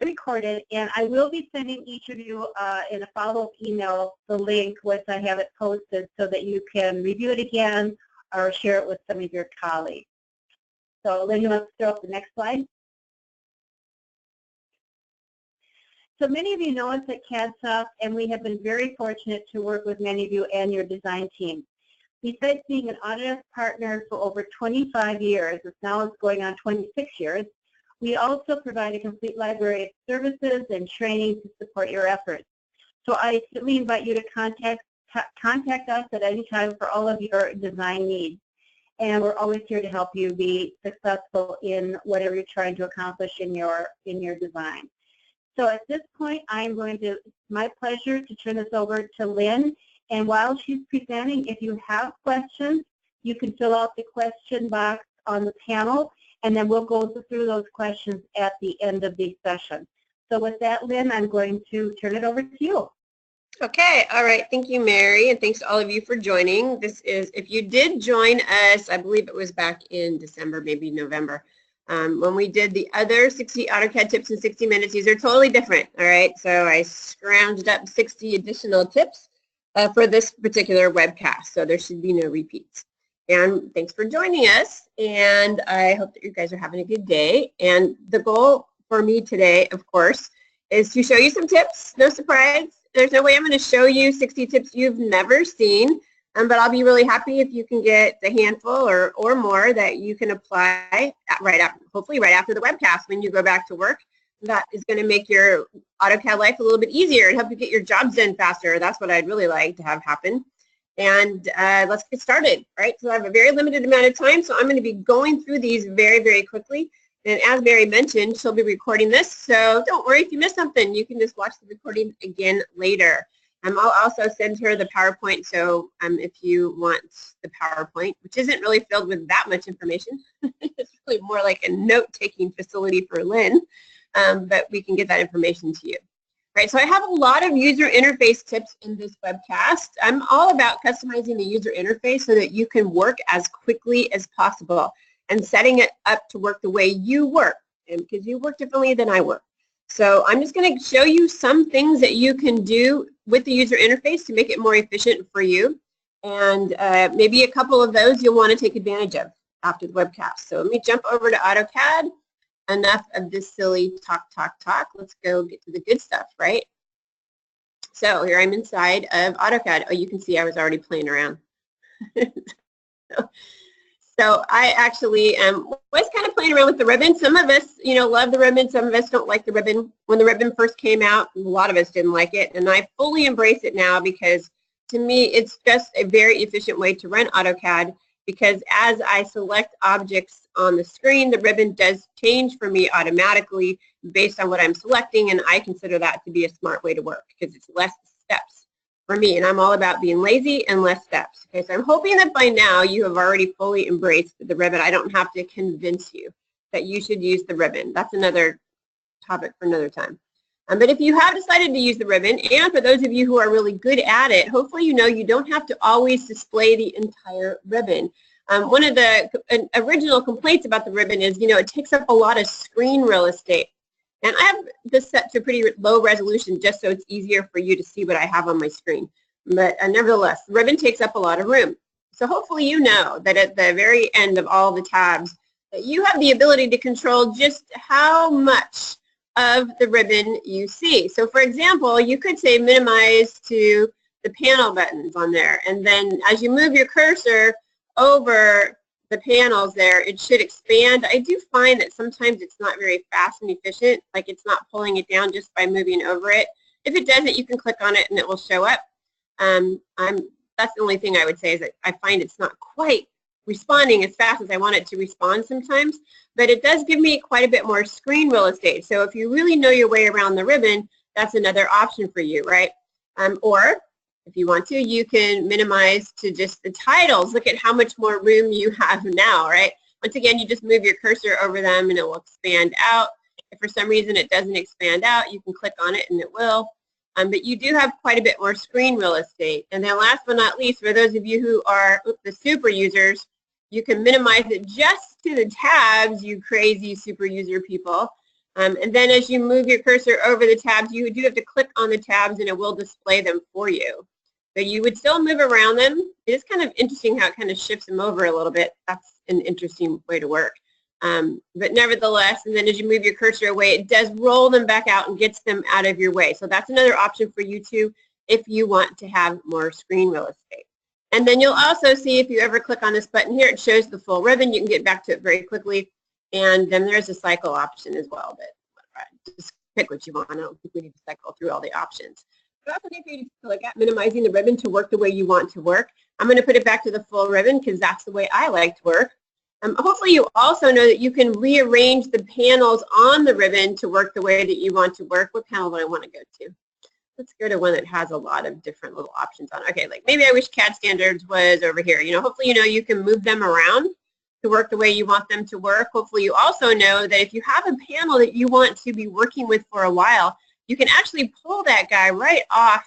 recorded, and I will be sending each of you in a follow-up email the link once I have it posted so that you can review it again or share it with some of your colleagues. So Lynn, you want to throw up the next slide? So many of you know us at CADSoft, and we have been very fortunate to work with many of you and your design team. Besides being an Autodesk partner for over 25 years, it's now going on 26 years, we also provide a complete library of services and training to support your efforts. So I certainly invite you to contact us at any time for all of your design needs. And we're always here to help you be successful in whatever you're trying to accomplish in your design. So at this point, it's my pleasure to turn this over to Lynn. And while she's presenting, if you have questions, you can fill out the question box on the panel, and then we'll go through those questions at the end of the session. So with that, Lynn, I'm going to turn it over to you. Okay, all right. Thank you, Mary, and thanks to all of you for joining. This is, if you did join us, I believe it was back in December, maybe November, when we did the other 60 AutoCAD tips in 60 minutes. These are totally different, all right? So I scrounged up 60 additional tips for this particular webcast, so there should be no repeats. And thanks for joining us, and I hope that you guys are having a good day. And the goal for me today, of course, is to show you some tips. No surprise. There's no way I'm going to show you 60 tips you've never seen, but I'll be really happy if you can get a handful or more that you can apply hopefully right after the webcast when you go back to work. That is going to make your AutoCAD life a little bit easier and help you get your jobs done faster. That's what I'd really like to have happen. And let's get started, right? So I have a very limited amount of time, so I'm going to be going through these very, very quickly. And as Mary mentioned, she'll be recording this, so don't worry if you miss something. You can just watch the recording again later. I'll also send her the PowerPoint, so if you want the PowerPoint, which isn't really filled with that much information. It's really more like a note-taking facility for Lynn, but we can get that information to you. Right, so I have a lot of user interface tips in this webcast. I'm all about customizing the user interface so that you can work as quickly as possible and setting it up to work the way you work, and because you work differently than I work. So I'm just going to show you some things that you can do with the user interface to make it more efficient for you, and maybe a couple of those you'll want to take advantage of after the webcast. So let me jump over to AutoCAD. Enough of this silly talk. Let's go get to the good stuff, right? So here I'm inside of AutoCAD. Oh, you can see I was already playing around. So I actually was kind of playing around with the ribbon. Some of us, love the ribbon. Some of us don't like the ribbon. When the ribbon first came out, a lot of us didn't like it, and I fully embrace it now because to me it's just a very efficient way to run AutoCAD, because as I select objects on the screen, the ribbon does change for me automatically based on what I'm selecting, and I consider that to be a smart way to work because it's less steps for me, and I'm all about being lazy and less steps. Okay, so I'm hoping that by now you have already fully embraced the ribbon. I don't have to convince you that you should use the ribbon. That's another topic for another time. But if you have decided to use the ribbon, and for those of you who are really good at it, hopefully you know you don't have to always display the entire ribbon. One of the original complaints about the ribbon is, it takes up a lot of screen real estate. And I have this set to pretty low resolution just so it's easier for you to see what I have on my screen. But nevertheless, the ribbon takes up a lot of room. So hopefully you know that at the very end of all the tabs that you have the ability to control just how much of the ribbon you see. So for example, you could say minimize to the panel buttons on there, and then as you move your cursor over the panels there, it should expand. I do find that sometimes it's not very fast and efficient, like it's not pulling it down just by moving over it. If it doesn't, you can click on it and it will show up. That's the only thing I would say, is that I find it's not quite responding as fast as I want it to respond sometimes, but it does give me quite a bit more screen real estate. So if you really know your way around the ribbon, that's another option for you, right? Or if you want to, you can minimize to just the titles. Look at how much more room you have now, right? Once again, you just move your cursor over them and it will expand out. If for some reason it doesn't expand out, you can click on it and it will. But you do have quite a bit more screen real estate. And then last but not least, for those of you who are the super users, you can minimize it just to the tabs, you crazy super user people. And then as you move your cursor over the tabs, you do have to click on the tabs and it will display them for you. But you would still move around them. It is kind of interesting how it kind of shifts them over a little bit. That's an interesting way to work. But nevertheless, and then as you move your cursor away, it does roll them back out and gets them out of your way. So that's another option for you too if you want to have more screen real estate. And then you'll also see if you ever click on this button here, it shows the full ribbon. You can get back to it very quickly. And then there's a cycle option as well, but just pick what you want. I don't think we need to cycle through all the options. But also need for you to look at minimizing the ribbon to work the way you want to work. I'm going to put it back to the full ribbon because that's the way I like to work. Hopefully you also know that you can rearrange the panels on the ribbon to work the way that you want to work. What panel do I want to go to? Let's go to one that has a lot of different little options on it. Okay, like maybe I wish CAD standards was over here. You know, hopefully you know you can move them around to work the way you want them to work. Hopefully you also know that if you have a panel that you want to be working with for a while, you can actually pull that guy right off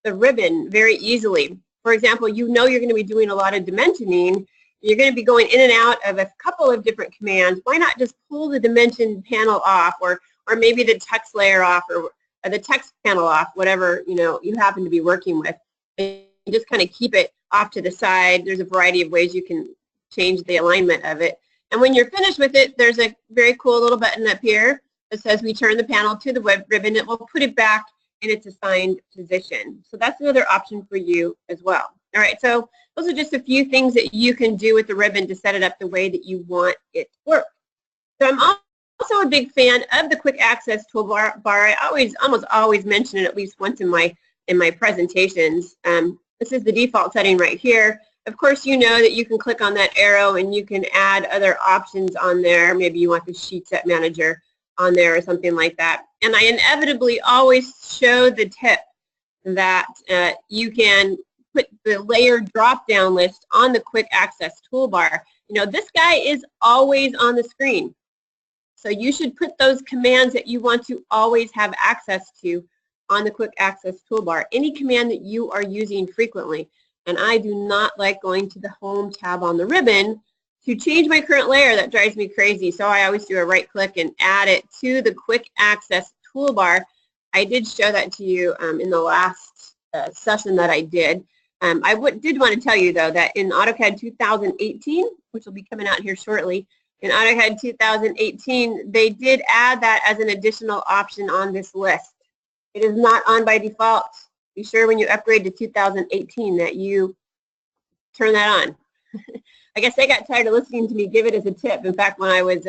the ribbon very easily. For example, you know you're going to be doing a lot of dimensioning. You're going to be going in and out of a couple of different commands. Why not just pull the dimension panel off, or maybe the text layer off, or the text panel off, whatever you happen to be working with, and just kind of keep it off to the side. There's a variety of ways you can change the alignment of it. And when you're finished with it, there's a very cool little button up here that says return the panel to the web ribbon. It will put it back in its assigned position. So that's another option for you as well. All right, so those are just a few things that you can do with the ribbon to set it up the way that you want it to work. So I'm also a big fan of the quick access toolbar. I almost always mention it at least once in my presentations. This is the default setting right here. Of course, you know that you can click on that arrow and you can add other options on there. Maybe you want the sheet set manager on there or something like that. And I inevitably always show the tip that you can put the layer drop-down list on the quick access toolbar. You know, this guy is always on the screen. So you should put those commands that you want to always have access to on the quick access toolbar. Any command that you are using frequently. And I do not like going to the home tab on the ribbon to change my current layer. That drives me crazy. So I always do a right click and add it to the quick access toolbar. I did show that to you in the last session that I did. I did want to tell you though that in AutoCAD 2018, which will be coming out here shortly, in AutoCAD 2018, they did add that as an additional option on this list. It is not on by default. Be sure when you upgrade to 2018 that you turn that on. I guess they got tired of listening to me give it as a tip. In fact, when I was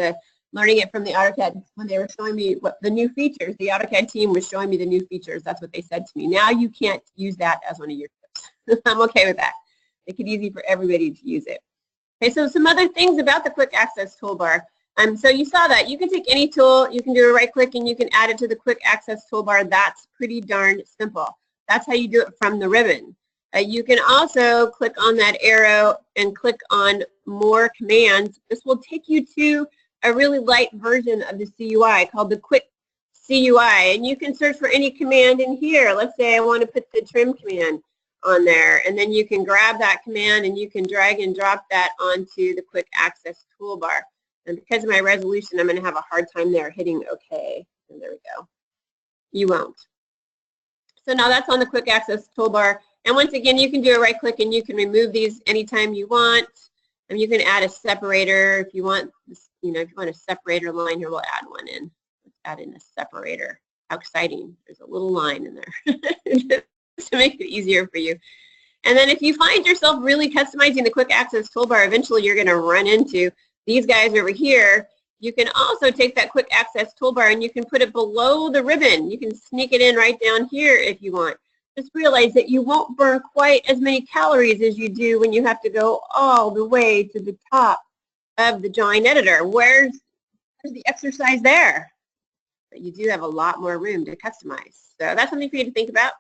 learning it from the AutoCAD, when they were showing me what the new features, the AutoCAD team was showing me the new features. That's what they said to me. Now you can't use that as one of your tips. I'm okay with that. Make it easy for everybody to use it. Okay, so some other things about the quick access toolbar. So you saw that. You can take any tool, you can do a right click and you can add it to the quick access toolbar. That's pretty darn simple. That's how you do it from the ribbon. You can also click on that arrow and click on more commands. This will take you to a really light version of the CUI called the quick CUI, and you can search for any command in here. Let's say I want to put the trim command on there, and then you can grab that command and you can drag and drop that onto the quick access toolbar. And because of my resolution, I'm going to have a hard time there hitting OK. And there we go. You won't. So now that's on the quick access toolbar. And once again, you can do a right click and you can remove these anytime you want. And you can add a separator if you want. If you want a separator line here, we'll add one in. Let's add in a separator. How exciting! There's a little line in there to make it easier for you. And then if you find yourself really customizing the quick access toolbar, eventually you're going to run into these guys over here. You can also take that quick access toolbar and you can put it below the ribbon. You can sneak it in right down here if you want. Just realize that you won't burn quite as many calories as you do when you have to go all the way to the top of the drawing editor. Where's the exercise there? But you do have a lot more room to customize. So that's something for you to think about.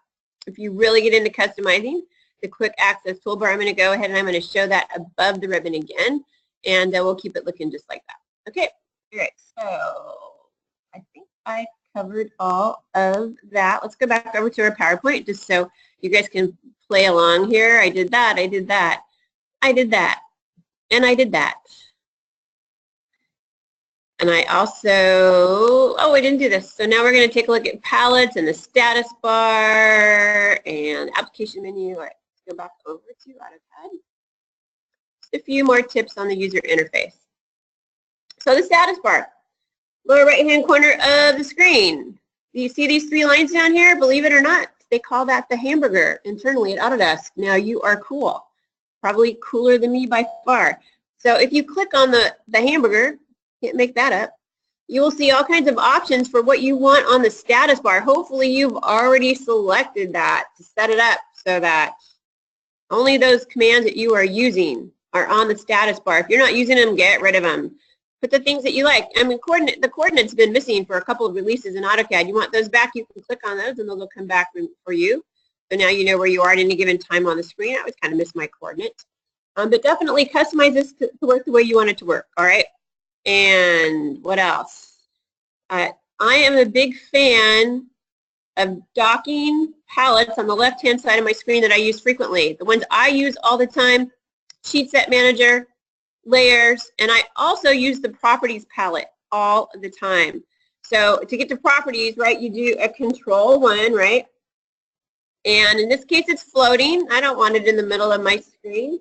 If you really get into customizing the quick access toolbar, I'm going to go ahead and I'm going to show that above the ribbon again, and we'll keep it looking just like that. Okay, all right, so I think I covered all of that. Let's go back over to our PowerPoint just so you guys can play along here. I did that, I did that, I did that, and I did that. And I also, oh, I didn't do this. So now we're going to take a look at palettes and the status bar and application menu. All right, let's go back over to AutoCAD. Just a few more tips on the user interface. So the status bar, lower right-hand corner of the screen. Do you see these 3 lines down here? Believe it or not, they call that the hamburger internally at Autodesk. Now you are cool, probably cooler than me by far. So if you click on the hamburger, can't make that up, you will see all kinds of options for what you want on the status bar. Hopefully you've already selected that to set it up so that only those commands that you are using are on the status bar. If you're not using them, get rid of them. Put the things that you like. I mean, the coordinates have been missing for a couple of releases in AutoCAD. You want those back, you can click on those and they'll come back for you. So now you know where you are at any given time on the screen. I always kind of miss my coordinates. But definitely customize this to work the way you want it to work, all right? And what else? I am a big fan of docking palettes on the left-hand side of my screen that I use frequently. The ones I use all the time, Sheet Set Manager, Layers, and I also use the Properties palette all the time. So to get to Properties, right, you do a Control-1, right? And in this case, it's floating. I don't want it in the middle of my screen.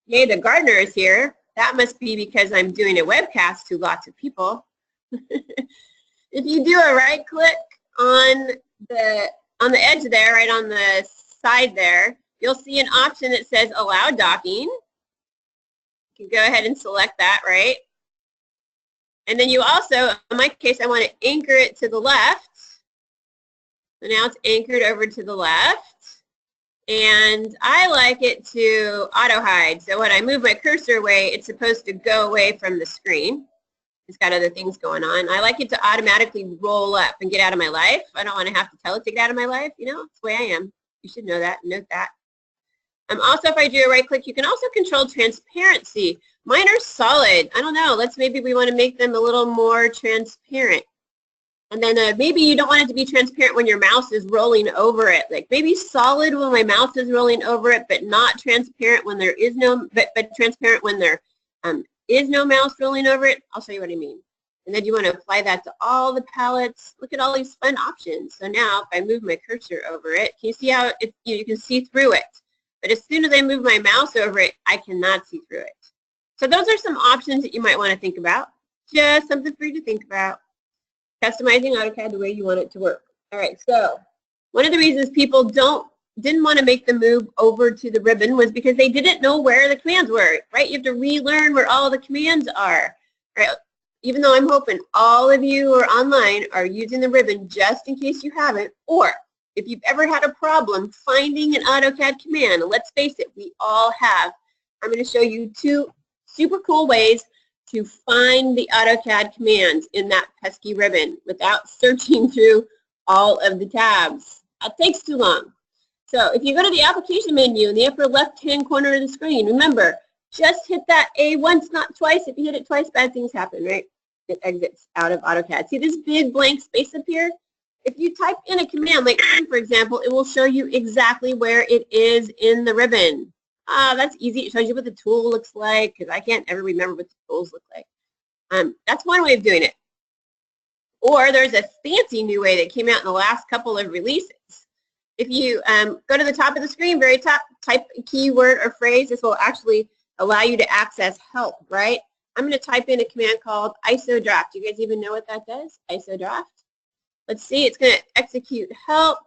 Yay, the gardener is here. That must be because I'm doing a webcast to lots of people. If you do a right click on the edge there, right on the side there, you'll see an option that says Allow Docking. You can go ahead and select that, right? And then you also, in my case, I want to anchor it to the left. So now it's anchored over to the left. And I like it to auto-hide. So when I move my cursor away, it's supposed to go away from the screen. It's got other things going on. I like it to automatically roll up and get out of my life. I don't want to have to tell it to get out of my life. You know, it's the way I am. You should know that. Note that. Also, if I do a right click, you can also control transparency. Mine are solid. I don't know. Maybe we want to make them a little more transparent. And then maybe you don't want it to be transparent when your mouse is rolling over it. Like maybe solid when my mouse is rolling over it, but not transparent when there is no, but transparent when there is no mouse rolling over it. I'll show you what I mean. And then you want to apply that to all the palettes. Look at all these fun options. So now if I move my cursor over it, can you see how you can see through it? But as soon as I move my mouse over it, I cannot see through it. So those are some options that you might want to think about. Just something for you to think about. Customizing AutoCAD the way you want it to work. All right, so one of the reasons people didn't want to make the move over to the ribbon was because they didn't know where the commands were, right? You have to relearn where all the commands are, right? Even though I'm hoping all of you who are online are using the ribbon just in case you haven't, or if you've ever had a problem finding an AutoCAD command, let's face it, we all have. I'm going to show you 2 super cool ways to find the AutoCAD commands in that pesky ribbon without searching through all of the tabs. That takes too long. So if you go to the application menu in the upper left-hand corner of the screen, remember, just hit that A once, not twice. If you hit it twice, bad things happen, right? It exits out of AutoCAD. See this big blank space up here? If you type in a command, like for example, it will show you exactly where it is in the ribbon. That's easy. It shows you what the tool looks like, because I can't ever remember what the tools look like. That's one way of doing it. Or there's a fancy new way that came out in the last couple of releases. If you go to the top of the screen, very top, type a keyword or phrase. This will actually allow you to access help, right? I'm going to type in a command called ISO draft. Do you guys even know what that does? ISO draft. Let's see. It's going to execute help.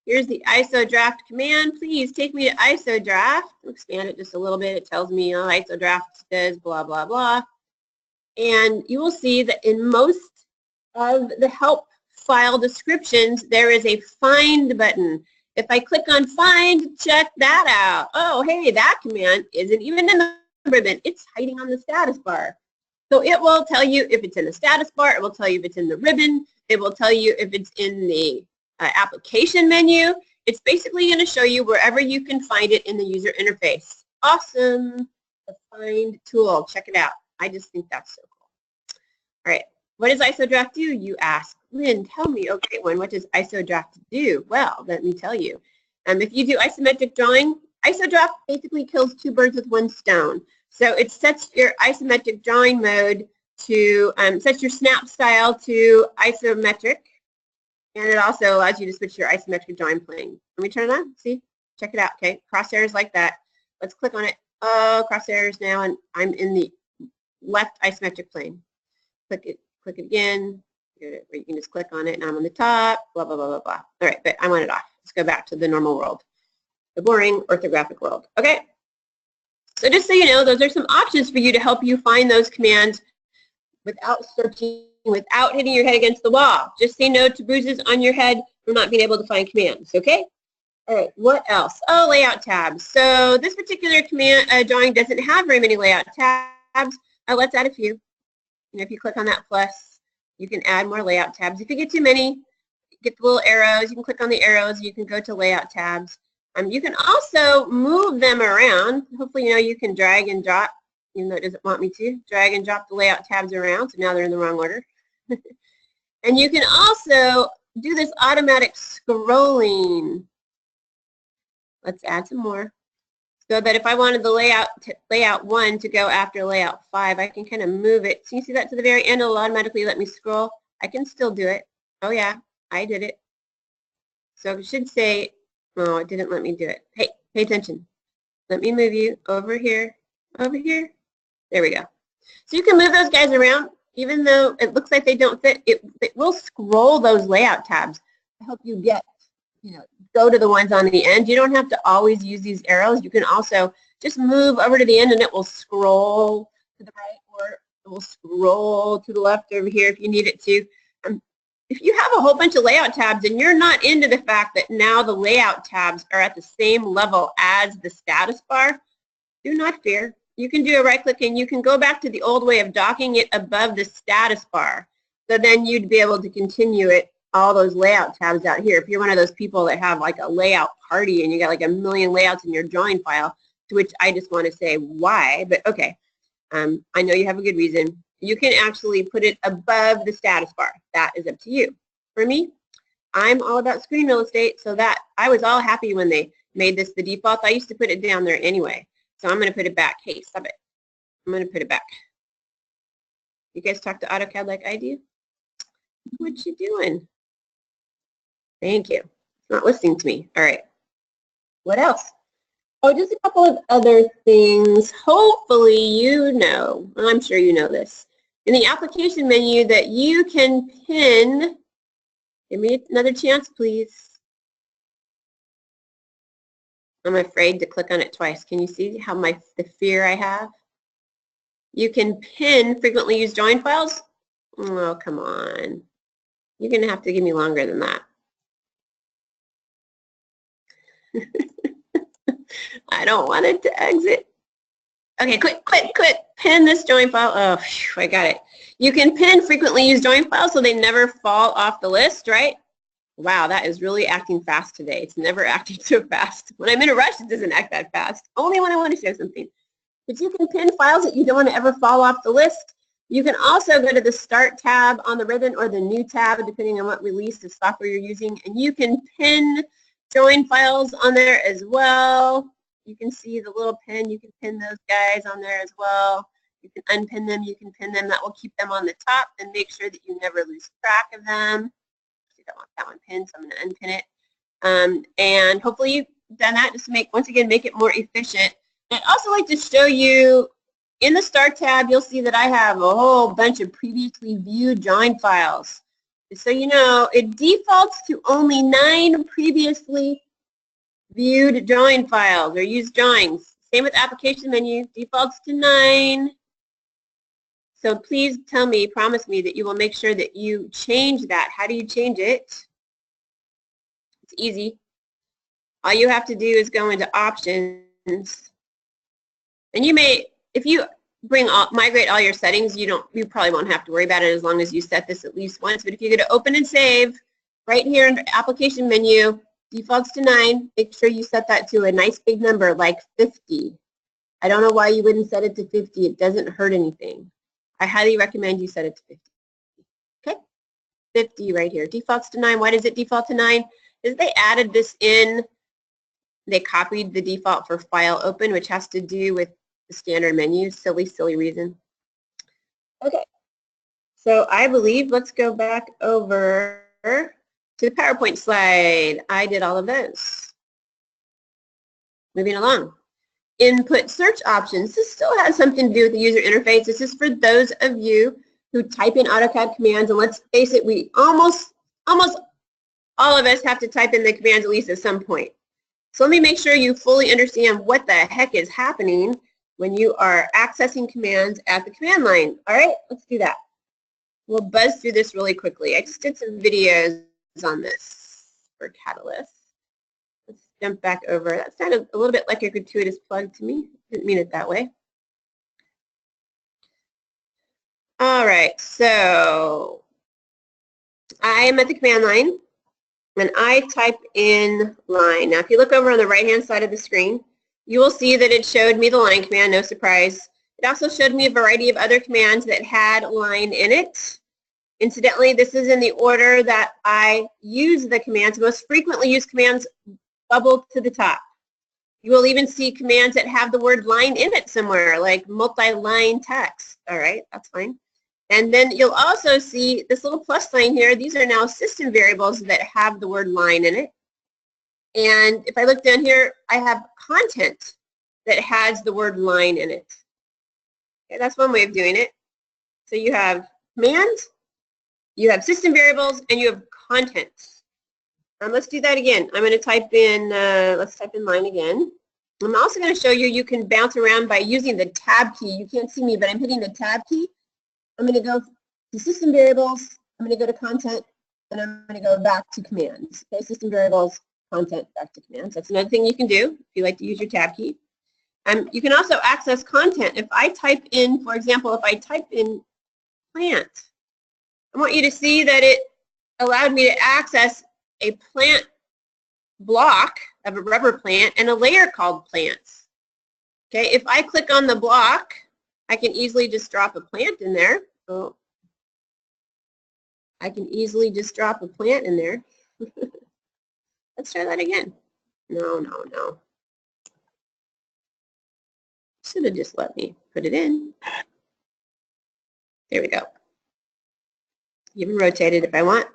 Here's the ISO draft command. Please take me to ISO draft. I'll expand it just a little bit. It tells me, oh, ISO draft does blah, blah, blah. And you will see that in most of the help file descriptions, there is a find button. If I click on find, check that out. Oh, hey, that command isn't even in the ribbon. It's hiding on the status bar. So it will tell you if it's in the status bar. It will tell you if it's in the ribbon. It will tell you if it's in the application menu. It's basically going to show you wherever you can find it in the user interface. Awesome. The find tool. Check it out. I just think that's so cool. All right. What does ISO draft do, you ask? Lynn, tell me. Okay, what does ISO draft do? Well, let me tell you. If you do isometric drawing, ISO draft basically kills 2 birds with 1 stone. So it sets your isometric drawing mode to set your snap style to isometric, and it also allows you to switch your isometric drawing plane. Let me turn it on. See? Check it out. Okay, crosshairs like that. Let's click on it. Oh, crosshairs now, and I'm in the left isometric plane. Click it again. You can just click on it, and I'm on the top. Blah blah blah blah blah. All right, but I want it off. Let's go back to the normal world, the boring orthographic world. Okay. So just so you know, those are some options for you to help you find those commands without searching, without hitting your head against the wall. Just say no to bruises on your head for not being able to find commands, okay? All right, what else? Oh, layout tabs. So this particular command drawing doesn't have very many layout tabs. Let's add a few. If you click on that plus, you can add more layout tabs. If you get too many, get the little arrows. You can click on the arrows. You can go to layout tabs. You can also move them around. Hopefully, you can drag and drop, even though it doesn't want me to. Drag and drop the layout tabs around, so now they're in the wrong order. And you can also do this automatic scrolling. Let's add some more. So that if I wanted the layout 1 to go after layout 5, I can kind of move it. So you see that to the very end, it'll automatically let me scroll. I can still do it. Oh yeah, I did it. So it should say, oh, it didn't let me do it. Hey, pay attention. Let me move you over here, over here. There we go. So you can move those guys around, even though it looks like they don't fit. It will scroll those layout tabs to help you get, go to the ones on the end. You don't have to always use these arrows. You can also just move over to the end and it will scroll to the right, or it will scroll to the left over here if you need it to. If you have a whole bunch of layout tabs and you're not into the fact that now the layout tabs are at the same level as the status bar, do not fear. You can do a right click and you can go back to the old way of docking it above the status bar. So then you'd be able to continue it, all those layout tabs out here. If you're one of those people that have like a layout party and you got like a million layouts in your drawing file, to which I just want to say why, but okay. I know you have a good reason. You can actually put it above the status bar. That is up to you. For me, I'm all about screen real estate, so that I was all happy when they made this the default. I used to put it down there anyway, so I'm going to put it back. Hey, stop it. I'm going to put it back. You guys talk to AutoCAD like I do? What you doing? Thank you. It's not listening to me. All right. What else? Oh, just a couple of other things. Hopefully you know, I'm sure you know this, in the application menu that you can pin, give me another chance please. I'm afraid to click on it twice. Can you see how the fear I have? You can pin frequently used drawing files. Oh, come on. You're going to have to give me longer than that. I don't want it to exit. Okay, quit, pin this drawing file. Oh, phew, I got it. You can pin frequently used drawing files so they never fall off the list, right? Wow, that is really acting fast today. It's never acting so fast. When I'm in a rush, it doesn't act that fast. Only when I want to show something. But you can pin files that you don't want to ever fall off the list. You can also go to the Start tab on the ribbon or the New tab, depending on what release of software you're using, and you can pin drawing files on there as well. You can see the little pin. You can pin those guys on there as well. You can unpin them. You can pin them. That will keep them on the top and make sure that you never lose track of them. You don't want that one pinned, so I'm going to unpin it. And hopefully you've done that just to once again, make it more efficient. I'd also like to show you in the Start tab, you'll see that I have a whole bunch of previously viewed drawing files. So you know, it defaults to only 9 previously viewed drawing files or used drawings. Same with application menu, defaults to 9. So please tell me, promise me that you will make sure that you change that. How do you change it? It's easy. All you have to do is go into options. And you may, if you migrate all your settings, you probably won't have to worry about it as long as you set this at least once. But if you go to open and save, right here under application menu, defaults to 9, make sure you set that to a nice big number like 50. I don't know why you wouldn't set it to 50. It doesn't hurt anything. I highly recommend you set it to 50. Okay, 50 right here. Defaults to 9. Why does it default to 9? Is they added this in. They copied the default for file open, which has to do with the standard menu. Silly reason. Okay, So I believe, let's go back over to the PowerPoint slide. I did all of those. Moving along. Input search options. This still has something to do with the user interface. This is for those of you who type in AutoCAD commands, and let's face it, we almost all of us have to type in the commands at least at some point. So let me make sure you fully understand what the heck is happening when you are accessing commands at the command line. All right, let's do that. We'll buzz through this really quickly. I just did some videos on this for Catalyst. Let's jump back over. That sounded a little bit like a gratuitous plug to me. Didn't mean it that way. All right, so I am at the command line, and I type in line. Now, if you look over on the right-hand side of the screen, you will see that it showed me the line command, no surprise. It also showed me a variety of other commands that had line in it. Incidentally, this is in the order that I use the commands. Most frequently used commands bubble to the top. You will even see commands that have the word line in it somewhere, like multi-line text. All right, that's fine. And then you'll also see this little plus sign here. These are now system variables that have the word line in it. And if I look down here, I have content that has the word line in it. Okay, that's one way of doing it. So you have commands, you have system variables, and you have content. Let's do that again. I'm going to type in, let's type in line again. I'm also going to show you you can bounce around by using the tab key. You can't see me, but I'm hitting the tab key. I'm going to go to system variables, I'm going to go to content, and I'm going to go back to commands. Okay, system variables, content, back to commands. That's another thing you can do if you like to use your tab key. You can also access content. If I type in, for example, if I type in plant, I want you to see that it allowed me to access a plant block of a rubber plant and a layer called plants. Okay, if I click on the block, I can easily just drop a plant in there. So I can easily just drop a plant in there. Let's try that again. No. Should have just let me put it in. There we go. Even rotate it if I want.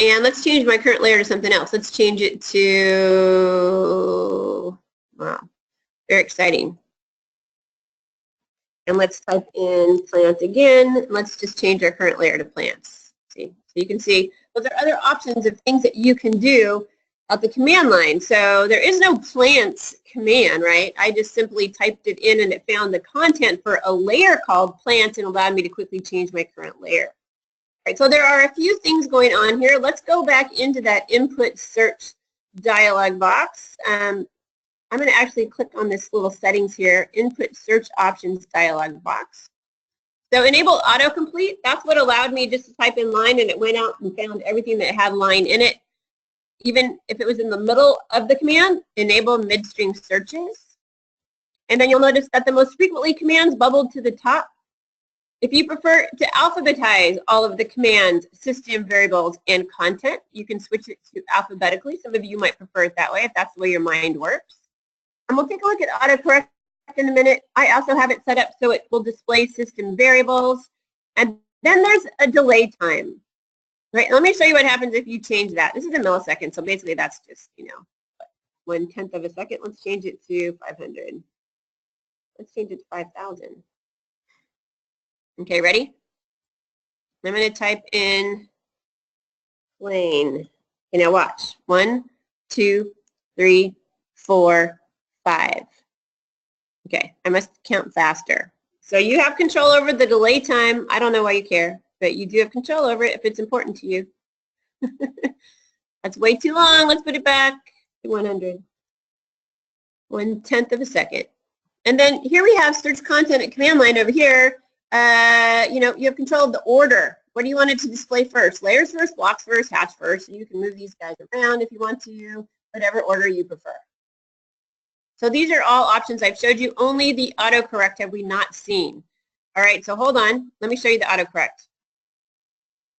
And let's change my current layer to something else. Let's change it to, wow, very exciting. And let's type in plant again. Let's just change our current layer to plants. See, so you can see, well, there are other options of things that you can do at the command line. So there is no plants command, right? I just simply typed it in and it found the content for a layer called plants and allowed me to quickly change my current layer. All right, so there are a few things going on here. Let's go back into that input search dialog box. I'm going to actually click on this little settings here, input search options dialog box. So enable autocomplete, that's what allowed me just to type in line and it went out and found everything that had line in it. Even if it was in the middle of the command, enable midstream searches. And then you'll notice that the most frequently commands bubbled to the top. If you prefer to alphabetize all of the commands, system variables, and content, you can switch it to alphabetically. Some of you might prefer it that way if that's the way your mind works. And we'll take a look at autocorrect in a minute. I also have it set up so it will display system variables. And then there's a delay time. Right, let me show you what happens if you change that. This is a millisecond, so basically that's just, 1/10 of a second. Let's change it to 500. Let's change it to 5,000. Okay, ready? I'm going to type in plane. Okay, now watch. 1, 2, 3, 4, 5. Okay, I must count faster. So you have control over the delay time. I don't know why you care, but you do have control over it if it's important to you. That's way too long. Let's put it back to 100. 1/10 of a second. And then here we have search content at command line over here. You have control of the order. What do you want it to display first? Layers first, blocks first, hatch first. So you can move these guys around if you want to, whatever order you prefer. So these are all options I've showed you. Only the autocorrect have we not seen. All right, so hold on. Let me show you the autocorrect.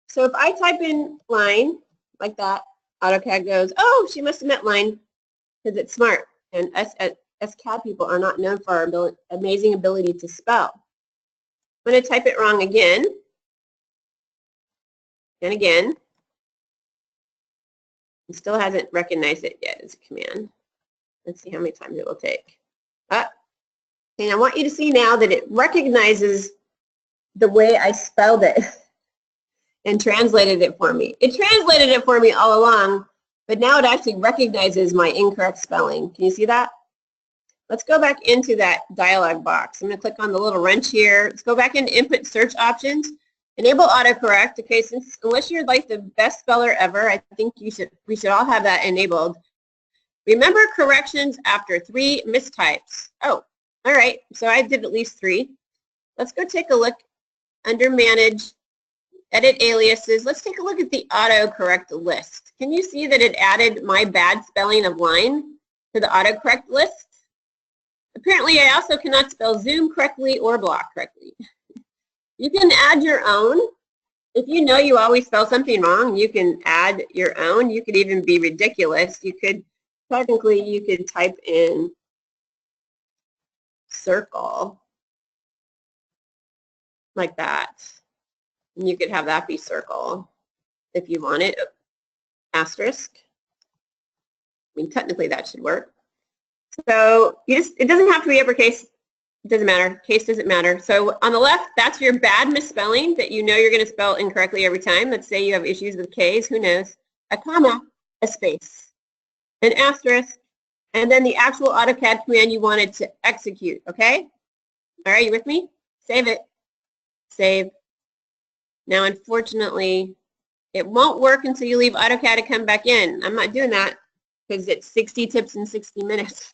So if I type in line like that, AutoCAD goes, oh, she must have meant line because it's smart. And us CAD people are not known for our amazing ability to spell. I'm going to type it wrong again. And again, it still hasn't recognized it yet as a command. Let's see how many times it will take. And I want you to see now that it recognizes the way I spelled it and translated it for me. It translated it for me all along, but now it actually recognizes my incorrect spelling. Can you see that? Let's go back into that dialog box. I'm going to click on the little wrench here. Let's go back into input search options. Enable autocorrect. Okay, since unless you're like the best speller ever, I think we should all have that enabled. Remember corrections after 3 mistypes. Oh, all right. So I did at least 3. Let's go take a look under Manage, Edit Aliases. Let's take a look at the Autocorrect List. Can you see that it added my bad spelling of line to the Autocorrect List? Apparently, I also cannot spell zoom correctly or block correctly. You can add your own. If you know you always spell something wrong, you can add your own. You could even be ridiculous. You could, technically, you could type in circle like that. And you could have that be circle if you want it. Asterisk. I mean, technically that should work. So it doesn't have to be uppercase. It doesn't matter. Case doesn't matter. So on the left, that's your bad misspelling that you know you're going to spell incorrectly every time. Let's say you have issues with K's. Who knows? A comma, a space, an asterisk, and then the actual AutoCAD command you wanted to execute. Okay? All right, you with me? Save it. Save. Now, unfortunately, it won't work until you leave AutoCAD to come back in. I'm not doing that because it's 60 tips in 60 minutes.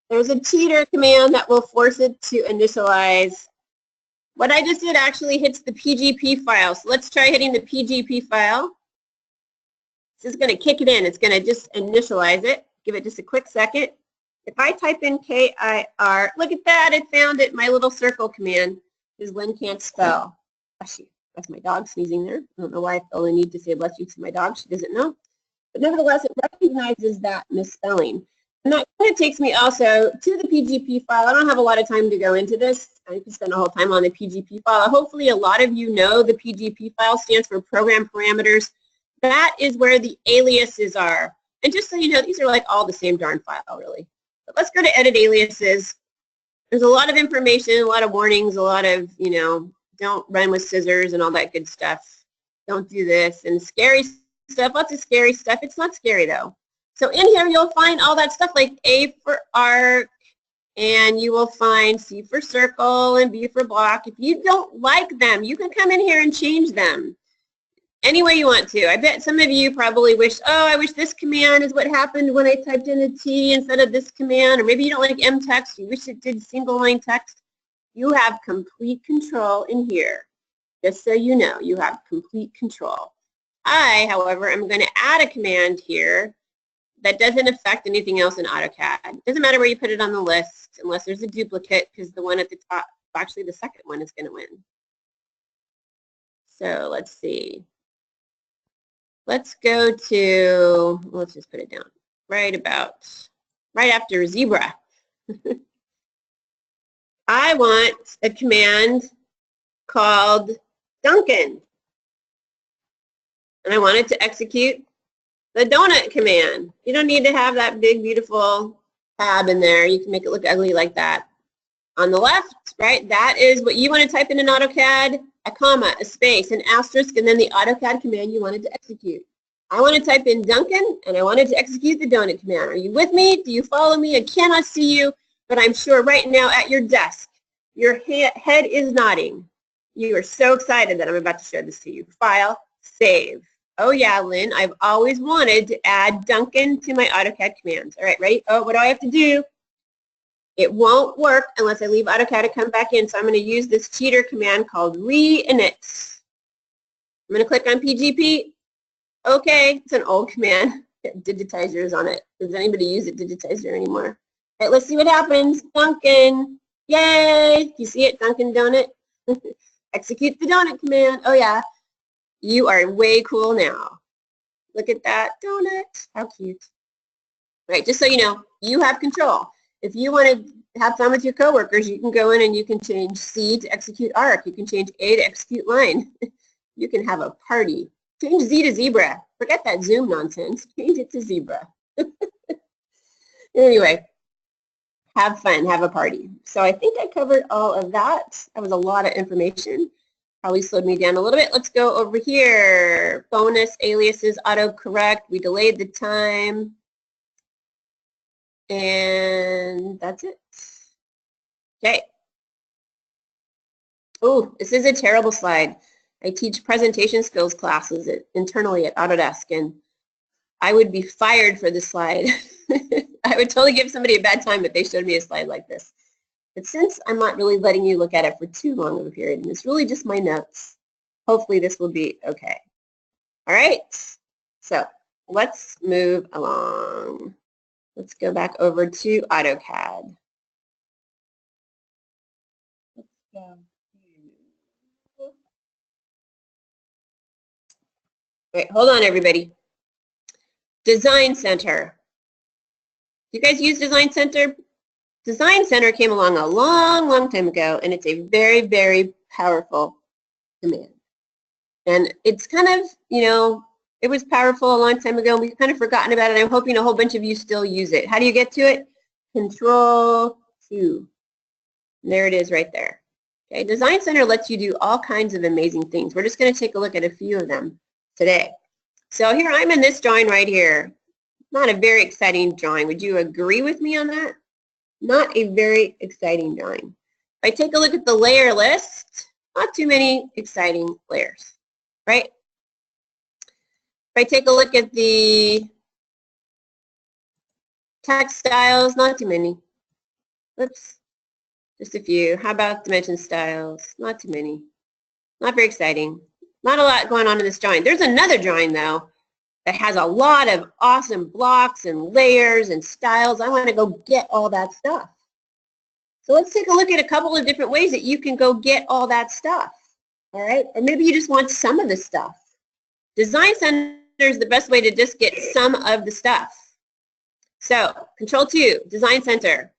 There's a cheater command that will force it to initialize. What I just did actually hits the PGP file. So let's try hitting the PGP file. This is going to kick it in. It's going to just initialize it. Give it just a quick second. If I type in KIR, look at that. It found it. My little circle command is Lynn can't spell. Actually, that's my dog sneezing there. I don't know why I feel the need to say bless you to my dog. She doesn't know. But nevertheless, it recognizes that misspelling. And that kind of takes me also to the PGP file. I don't have a lot of time to go into this. I could spend a whole time on the PGP file. Hopefully a lot of you know the PGP file stands for Program Parameters. That is where the aliases are. And just so you know, these are like all the same darn file, really. But let's go to Edit Aliases. There's a lot of information, a lot of warnings, a lot of, you know, don't run with scissors and all that good stuff. Don't do this. And scary stuff, lots of scary stuff. It's not scary, though. So in here, you'll find all that stuff like A for arc, and you will find C for circle and B for block. If you don't like them, you can come in here and change them any way you want to. I bet some of you probably wish, oh, I wish this command is what happened when I typed in a T instead of this command, or maybe you don't like M text, you wish it did single line text. You have complete control in here. Just so you know, you have complete control. I, however, am going to add a command here that doesn't affect anything else in AutoCAD. It doesn't matter where you put it on the list unless there's a duplicate, because the one at the top, actually the second one, is going to win. So let's see. Let's go to, let's just put it down, right after zebra. I want a command called Duncan. And I want it to execute the donut command. You don't need to have that big, beautiful tab in there. You can make it look ugly like that. On the left, right, that is what you want to type in AutoCAD, a comma, a space, an asterisk, and then the AutoCAD command you wanted to execute. I want to type in Duncan, and I wanted to execute the donut command. Are you with me? Do you follow me? I cannot see you, but I'm sure right now at your desk, your head is nodding. You are so excited that I'm about to show this to you. File, save. Oh yeah, Lynn, I've always wanted to add Duncan to my AutoCAD commands. All right, ready? Oh, what do I have to do? It won't work unless I leave AutoCAD to come back in, so I'm going to use this cheater command called reinit. I'm going to click on PGP. Okay, it's an old command. Digitizers on it. Does anybody use a digitizer anymore? All right, let's see what happens. Duncan. Yay! You see it, Dunkin' Donut? Execute the donut command. Oh yeah. You are way cool now. Look at that donut. How cute. Right, just so you know, you have control. If you want to have fun with your coworkers, you can go in and you can change C to execute arc. You can change A to execute line. You can have a party Change Z to zebra. Forget that zoom nonsense. Change it to zebra. Anyway, have fun, have a party. So I think I covered all of that. That was a lot of information. Probably slowed me down a little bit. Let's go over here. Bonus, aliases, autocorrect. We delayed the time. And that's it. Okay. Oh, this is a terrible slide. I teach presentation skills classes internally at Autodesk, and I would be fired for this slide. I would totally give somebody a bad time if they showed me a slide like this. But since I'm not really letting you look at it for too long of a period, and it's really just my notes, hopefully this will be okay. All right, so let's move along. Let's go back over to AutoCAD. Let's go. Wait, hold on, everybody. Design Center. You guys use Design Center? Design Center came along a long time ago, and it's a very, very powerful command. And it's kind of, you know, it was powerful a long time ago, and we've kind of forgotten about it. I'm hoping a whole bunch of you still use it. How do you get to it? Control-2. There it is right there. Okay, Design Center lets you do all kinds of amazing things. We're just going to take a look at a few of them today. So here I'm in this drawing right here. Not a very exciting drawing. Would you agree with me on that? Not a very exciting drawing. If I take a look at the layer list, not too many exciting layers, right? If I take a look at the text styles, not too many. Oops, just a few. How about dimension styles? Not too many. Not very exciting. Not a lot going on in this drawing. There's another drawing, though, that has a lot of awesome blocks and layers and styles. I want to go get all that stuff. So let's take a look at a couple of different ways that you can go get all that stuff. All right? Or maybe you just want some of the stuff. Design Center is the best way to just get some of the stuff. So Control-2, Design Center.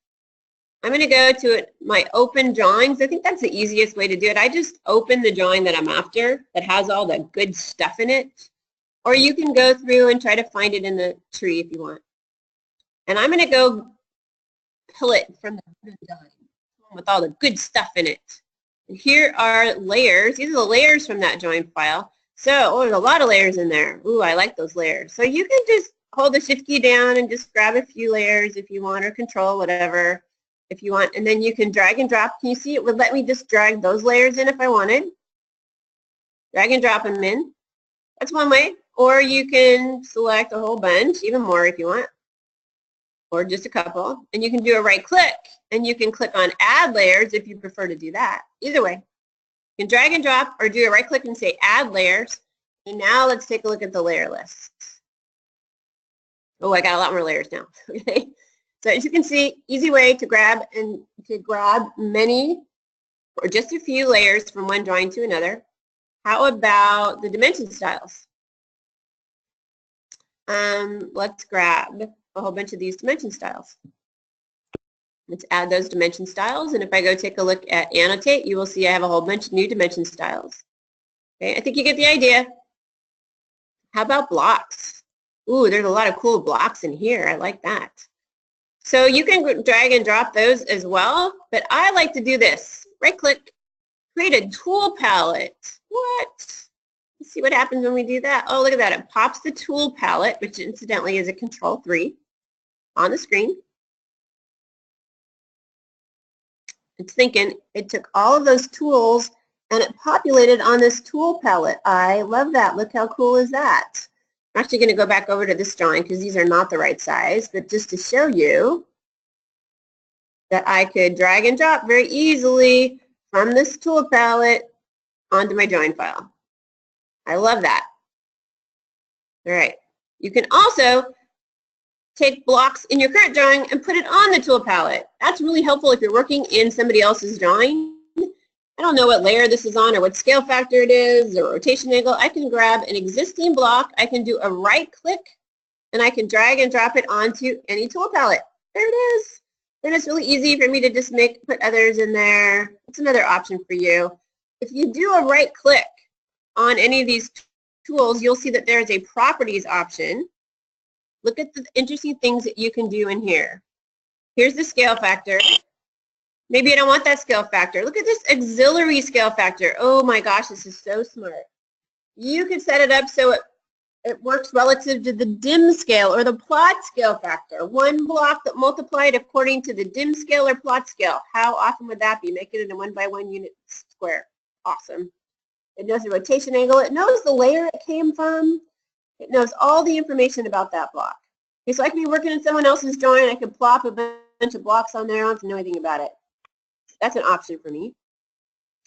I'm going to go to my open drawings. I think that's the easiest way to do it. I just open the drawing that I'm after that has all the good stuff in it. Or you can go through and try to find it in the tree if you want. And I'm going to go pull it from the drawing with all the good stuff in it. And here are layers. These are the layers from that drawing file. So, there's a lot of layers in there. Ooh, I like those layers. So you can just hold the Shift key down and just grab a few layers if you want, or Control, whatever, if you want. And then you can drag and drop. Can you see it would let me just drag those layers in if I wanted? Drag and drop them in. That's one way. Or you can select a whole bunch, even more if you want, or just a couple. And you can do a right click, and you can click on Add Layers if you prefer to do that. Either way. You can drag and drop or do a right click and say Add Layers. And now let's take a look at the layer list. Oh, I got a lot more layers now. Okay. So as you can see, easy way to grab many or just a few layers from one drawing to another. How about the dimension styles? Let's grab a whole bunch of these dimension styles. Let's add those dimension styles, and if I go take a look at Annotate, you will see I have a whole bunch of new dimension styles. Okay, I think you get the idea. How about blocks? Ooh, there's a lot of cool blocks in here. I like that. So you can drag and drop those as well, but I like to do this. Right click, create a tool palette. What? Let's see what happens when we do that. Oh, look at that. It pops the tool palette, which incidentally is a Control-3 on the screen. It's thinking it took all of those tools and it populated on this tool palette. I love that. Look how cool is that? I'm actually going to go back over to this drawing because these are not the right size, but just to show you that I could drag and drop very easily from this tool palette onto my drawing file. I love that. All right. You can also take blocks in your current drawing and put it on the tool palette. That's really helpful if you're working in somebody else's drawing. I don't know what layer this is on or what scale factor it is or rotation angle. I can grab an existing block, I can do a right click, and I can drag and drop it onto any tool palette. There it is. Then it's really easy for me to just put others in there. It's another option for you. If you do a right click on any of these tools, you'll see that there is a properties option. Look at the interesting things that you can do in here. Here's the scale factor. Maybe I don't want that scale factor. Look at this auxiliary scale factor. Oh my gosh, this is so smart. You could set it up so it works relative to the dim scale or the plot scale factor. One block that multiplied according to the dim scale or plot scale. How often would that be? Make it in a 1 by 1 unit square. Awesome. It knows the rotation angle. It knows the layer it came from. It knows all the information about that block. Okay, so I could be working in someone else's drawing. I could plop a bunch of blocks on there. I don't have to know anything about it. That's an option for me.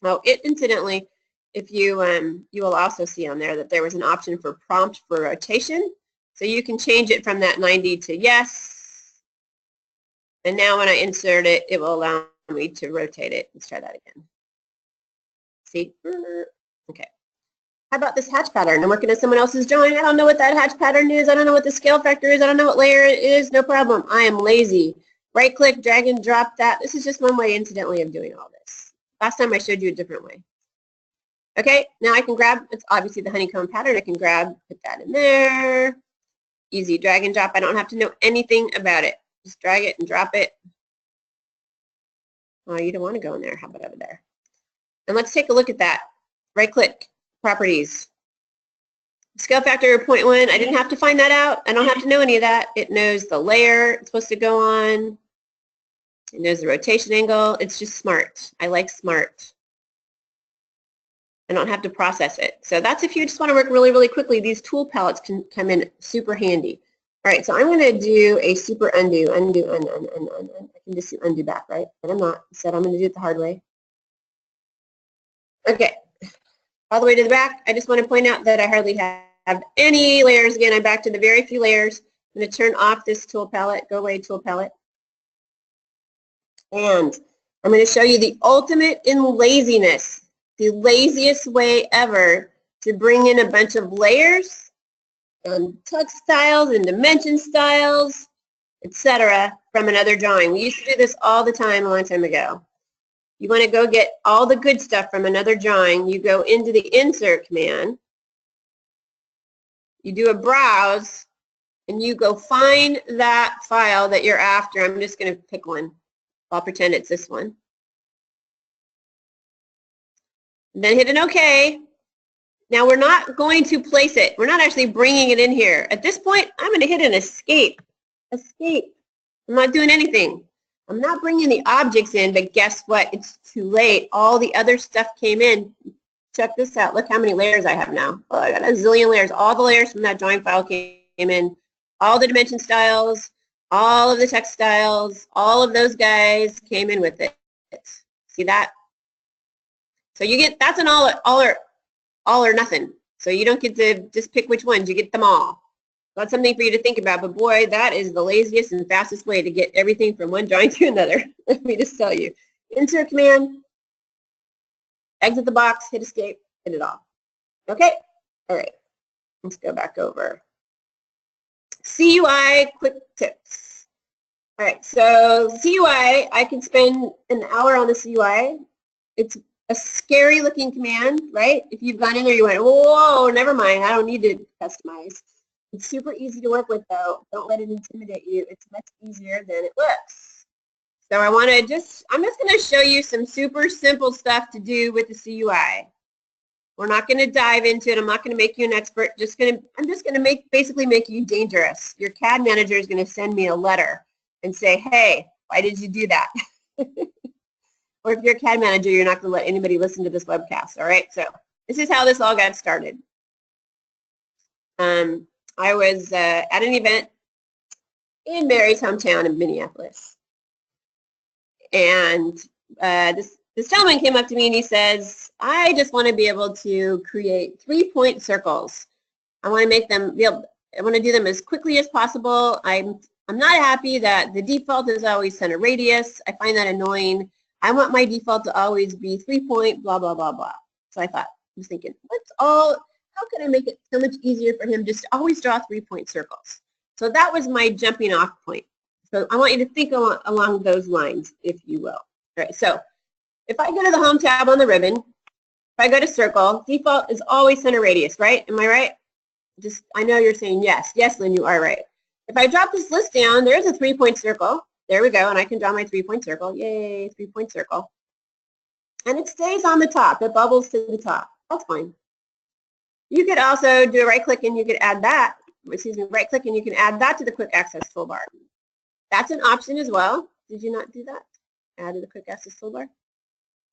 Oh, incidentally, if you will also see on there that there was an option for prompt for rotation. So you can change it from that 90 to yes. And now when I insert it, it will allow me to rotate it. Let's try that again. See? Okay. How about this hatch pattern? I'm working at someone else's drawing. I don't know what that hatch pattern is. I don't know what the scale factor is. I don't know what layer it is. No problem. I am lazy. Right click, drag and drop that. This is just one way, incidentally, of doing all this. Last time I showed you a different way. Okay, now I can grab, it's obviously the honeycomb pattern. I can grab, put that in there. Easy, drag and drop. I don't have to know anything about it. Just drag it and drop it. Oh, you don't want to go in there. How about over there? And let's take a look at that. Right click, properties. Scale factor 0.1, I didn't have to find that out. I don't have to know any of that. It knows the layer it's supposed to go on. It knows the rotation angle. It's just smart. I like smart. I don't have to process it. So that's if you just want to work really, really quickly. These tool palettes can come in super handy. All right, so I'm going to do a super undo. I can just do undo back, right? But I'm not. Instead, I'm going to do it the hard way. Okay. All the way to the back, I just want to point out that I hardly have any layers. Again, I'm back to the very few layers. I'm going to turn off this tool palette. Go away, tool palette. And I'm going to show you the ultimate in laziness. The laziest way ever to bring in a bunch of layers and text styles and dimension styles, etc. from another drawing. We used to do this all the time a long time ago. You want to go get all the good stuff from another drawing. You go into the insert command. You do a browse, and you go find that file that you're after. I'm just going to pick one. I'll pretend it's this one. Then hit an OK. Now we're not going to place it. We're not actually bringing it in here. At this point, I'm going to hit an escape. Escape. I'm not doing anything. I'm not bringing the objects in, but guess what? It's too late. All the other stuff came in. Check this out. Look how many layers I have now. Oh, I got a zillion layers. All the layers from that drawing file came in. All the dimension styles, all of the text styles, all of those guys came in with it. See that? So you get, that's an all or nothing. So you don't get to just pick which ones. You get them all. That's something for you to think about. But boy, that is the laziest and fastest way to get everything from one drawing to another. Let me just tell you. Insert command, exit the box, hit escape, hit it off. Okay? All right. Let's go back over. CUI quick tips. All right. So CUI, I can spend an hour on the CUI. It's a scary looking command, right? If you've gone in there, you went, whoa, never mind. I don't need to customize. It's super easy to work with, though. Don't let it intimidate you. It's much easier than it looks. So I want to just, I'm just going to show you some super simple stuff to do with the CUI. We're not going to dive into it. I'm not going to make you an expert. I'm just going to basically make you dangerous. Your CAD manager is going to send me a letter and say, hey, why did you do that? Or if you're a CAD manager, you're not going to let anybody listen to this webcast, all right? So this is how this all got started. I was at an event in Mary's hometown in Minneapolis. And this gentleman came up to me and he says, I just want to be able to create 3-point circles. I want to make them, I want to do them as quickly as possible. I'm not happy that the default is always center radius. I find that annoying. I want my default to always be 3-point, blah, blah, blah, blah. So I was thinking, how can I make it so much easier for him just to always draw 3-point circles? So that was my jumping off point. So I want you to think along those lines, if you will. All right, so if I go to the Home tab on the ribbon, I go to circle, default is always center radius, right? Am I right? I know you're saying yes. Yes, Lynn, you are right. If I drop this list down, there's a 3-point circle. There we go, and I can draw my 3-point circle. Yay, 3-point circle. And it stays on the top. It bubbles to the top. That's fine. You could also do a right-click and you could add that. Excuse me, right-click and you can add that to the quick access toolbar. That's an option as well. Did you not do that? Add to the quick access toolbar.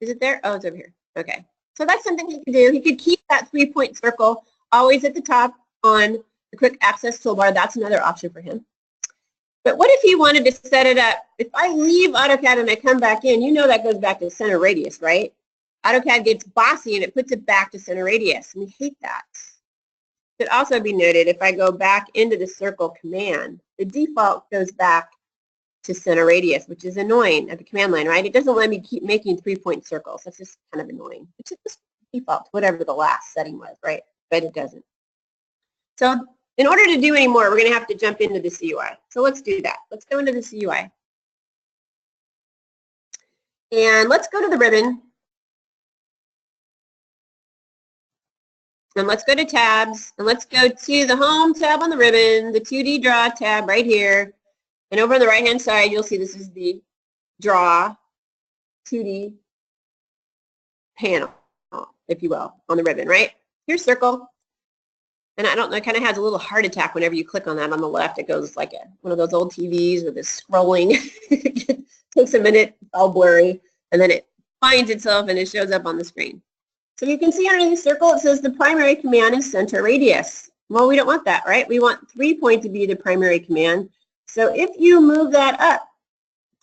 Is it there? Oh, it's over here. Okay. So that's something he could do. He could keep that 3-point circle always at the top on the quick access toolbar. That's another option for him. But what if he wanted to set it up? If I leave AutoCAD and I come back in, you know that goes back to center radius, right? AutoCAD gets bossy and it puts it back to center radius. We hate that. It should also be noted, if I go back into the circle command, the default goes back to center radius, which is annoying at the command line, right? It doesn't let me keep making 3-point circles. That's just kind of annoying. It's just default, whatever the last setting was, right? But it doesn't. So in order to do any more, we're going to have to jump into the CUI. So let's do that. Let's go into the CUI. And let's go to the ribbon. And let's go to tabs. And let's go to the home tab on the ribbon, the 2D draw tab right here. And over on the right-hand side, you'll see this is the draw 2D panel, if you will, on the ribbon, right? Here's circle. And I don't know, it kind of has a little heart attack whenever you click on that on the left. It goes like one of those old TVs with this scrolling. It takes a minute, it's all blurry, and then it finds itself and it shows up on the screen. So you can see underneath the circle, it says the primary command is center radius. Well, we don't want that, right? We want 3-point to be the primary command. So if you move that up,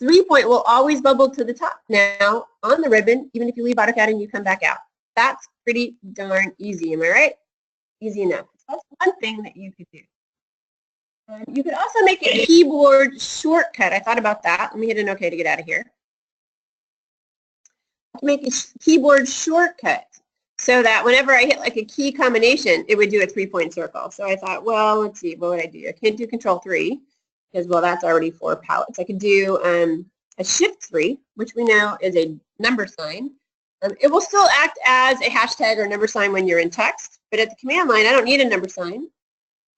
3-point will always bubble to the top now on the ribbon, even if you leave AutoCAD and you come back out. That's pretty darn easy, am I right? Easy enough. That's one thing that you could do. You could also make a keyboard shortcut. I thought about that. Let me hit an OK to get out of here. Make a keyboard shortcut so that whenever I hit like a key combination, it would do a 3-point circle. So I thought, well, let's see, what would I do? I can't do Control 3 because, well, that's already 4 palettes. I could do a Shift 3, which we know is a number sign. It will still act as a hashtag or number sign when you're in text, but at the command line, I don't need a number sign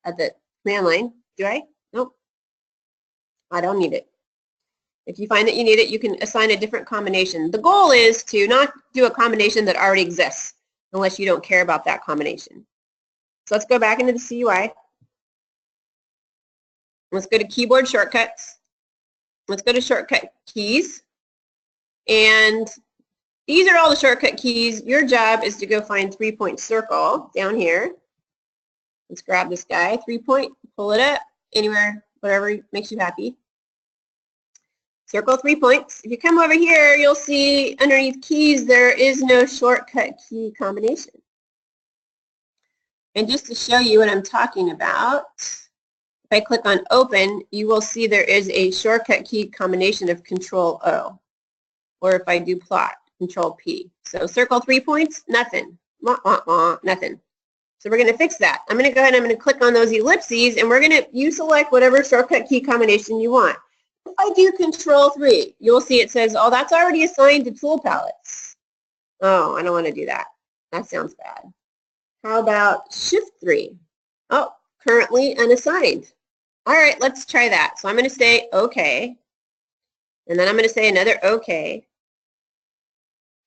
at the command line, do I? Nope. I don't need it. If you find that you need it, you can assign a different combination. The goal is to not do a combination that already exists unless you don't care about that combination. So let's go back into the CUI. Let's go to keyboard shortcuts. Let's go to shortcut keys. And these are all the shortcut keys. Your job is to go find 3-point circle down here. Let's grab this guy, 3-point, pull it up anywhere, whatever makes you happy. Circle 3 points. If you come over here, you'll see underneath keys, there is no shortcut key combination. And just to show you what I'm talking about, if I click on open, you will see there is a shortcut key combination of Control O. Or if I do plot, Control P. So circle 3 points, nothing. Nothing. So we're going to fix that. I'm going to go ahead and I'm going to click on those ellipses and we're going to, you select whatever shortcut key combination you want. If I do Control 3, you'll see it says, oh, that's already assigned to tool palettes. Oh, I don't want to do that. That sounds bad. How about Shift 3? Oh, currently unassigned. All right, let's try that. So I'm going to say OK. And then I'm going to say another OK.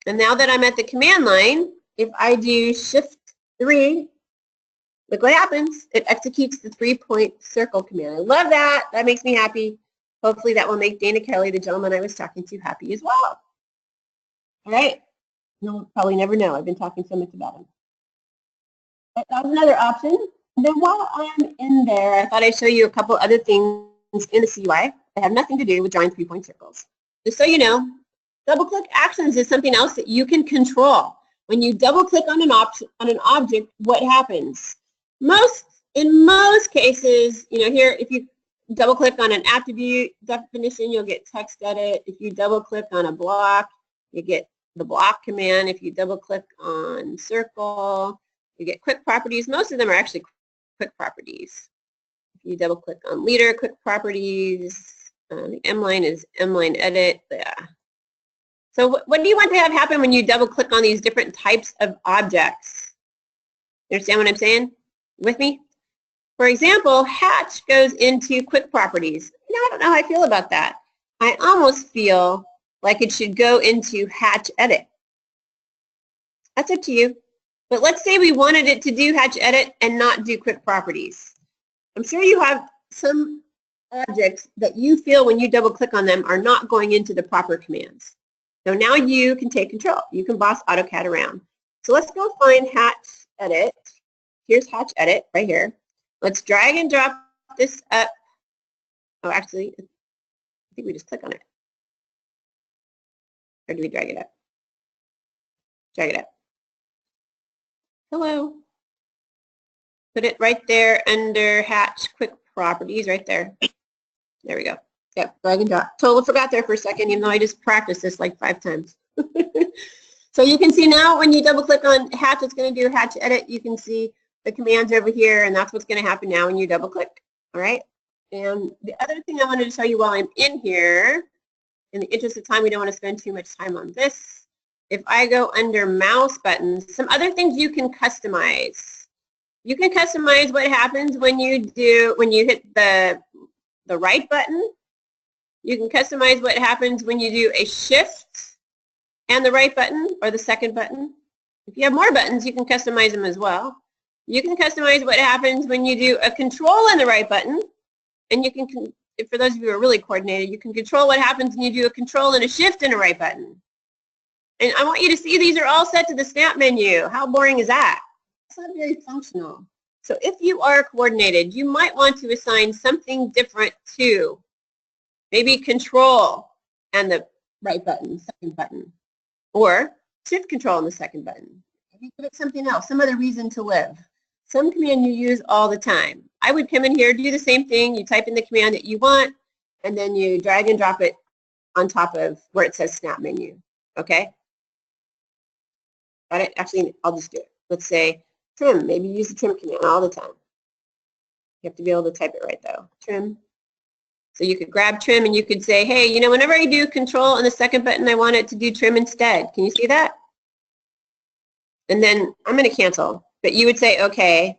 And now that I'm at the command line, if I do Shift 3, look what happens. It executes the 3-point circle command. I love that. That makes me happy. Hopefully that will make Dana Kelly, the gentleman I was talking to, happy as well. All right. You'll probably never know. I've been talking so much about him. But that was another option. And then while I'm in there, I thought I'd show you a couple other things in the CUI that have nothing to do with drawing 3-point circles. Just so you know, double-click actions is something else that you can control. When you double-click on an object, what happens? In most cases, you know, here, if you double-click on an attribute definition, you'll get text edit. If you double-click on a block, you get the block command. If you double-click on circle, you get quick properties. Most of them are actually quick properties. If you double-click on leader, quick properties, the M line is M line edit. Yeah. So what do you want to have happen when you double click on these different types of objects? You understand what I'm saying? With me? For example, hatch goes into quick properties. I don't know how I feel about that. I almost feel like it should go into hatch edit. That's up to you. But let's say we wanted it to do hatch edit and not do quick properties. I'm sure you have some objects that you feel when you double click on them are not going into the proper commands. So now you can take control. You can boss AutoCAD around. So let's go find hatch edit. Here's hatch edit right here. Let's drag and drop this up. Oh, actually, I think we just click on it. Or do we drag it up? Drag it up. Hello. Put it right there under hatch quick properties right there. There we go. Yep, drag and drop. Totally forgot there for a second, even though I just practiced this like 5 times. So you can see now when you double click on hatch, it's going to do hatch edit. You can see the commands over here, and that's what's going to happen now when you double click. All right. And the other thing I wanted to show you while I'm in here, in the interest of time, we don't want to spend too much time on this. If I go under mouse buttons, some other things you can customize. You can customize what happens when you hit the right button. You can customize what happens when you do a shift and the right button or the second button. If you have more buttons, you can customize them as well. You can customize what happens when you do a control and the right button. And you can, for those of you who are really coordinated, you can control what happens when you do a control and a shift and a right button. And I want you to see these are all set to the snap menu. How boring is that? It's not very functional. So if you are coordinated, you might want to assign something different to maybe control and the right button, second button, or shift control and the second button. Maybe give it something else, some other reason to live. Some command you use all the time. I would come in here, do the same thing. You type in the command that you want, and then you drag and drop it on top of where it says snap menu. Okay? Got it? Actually, I'll just do it. Let's say trim. Maybe use the trim command all the time. You have to be able to type it right though. Trim. So you could grab trim and you could say, hey, you know, whenever I do control and the second button, I want it to do trim instead. Can you see that? And then I'm going to cancel. But you would say, okay.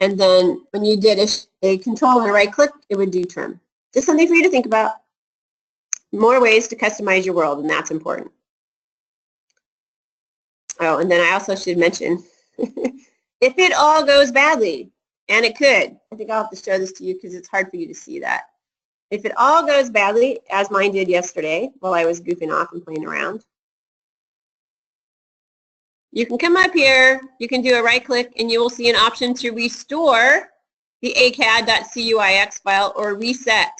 And then when you did a control and a right click, it would do trim. Just something for you to think about. More ways to customize your world, and that's important. Oh, and then I also should mention, if it all goes badly, and it could, I think I'll have to show this to you because it's hard for you to see that. If it all goes badly, as mine did yesterday while I was goofing off and playing around, you can come up here, you can do a right click, and you will see an option to restore the AutoCAD.cuix file or reset.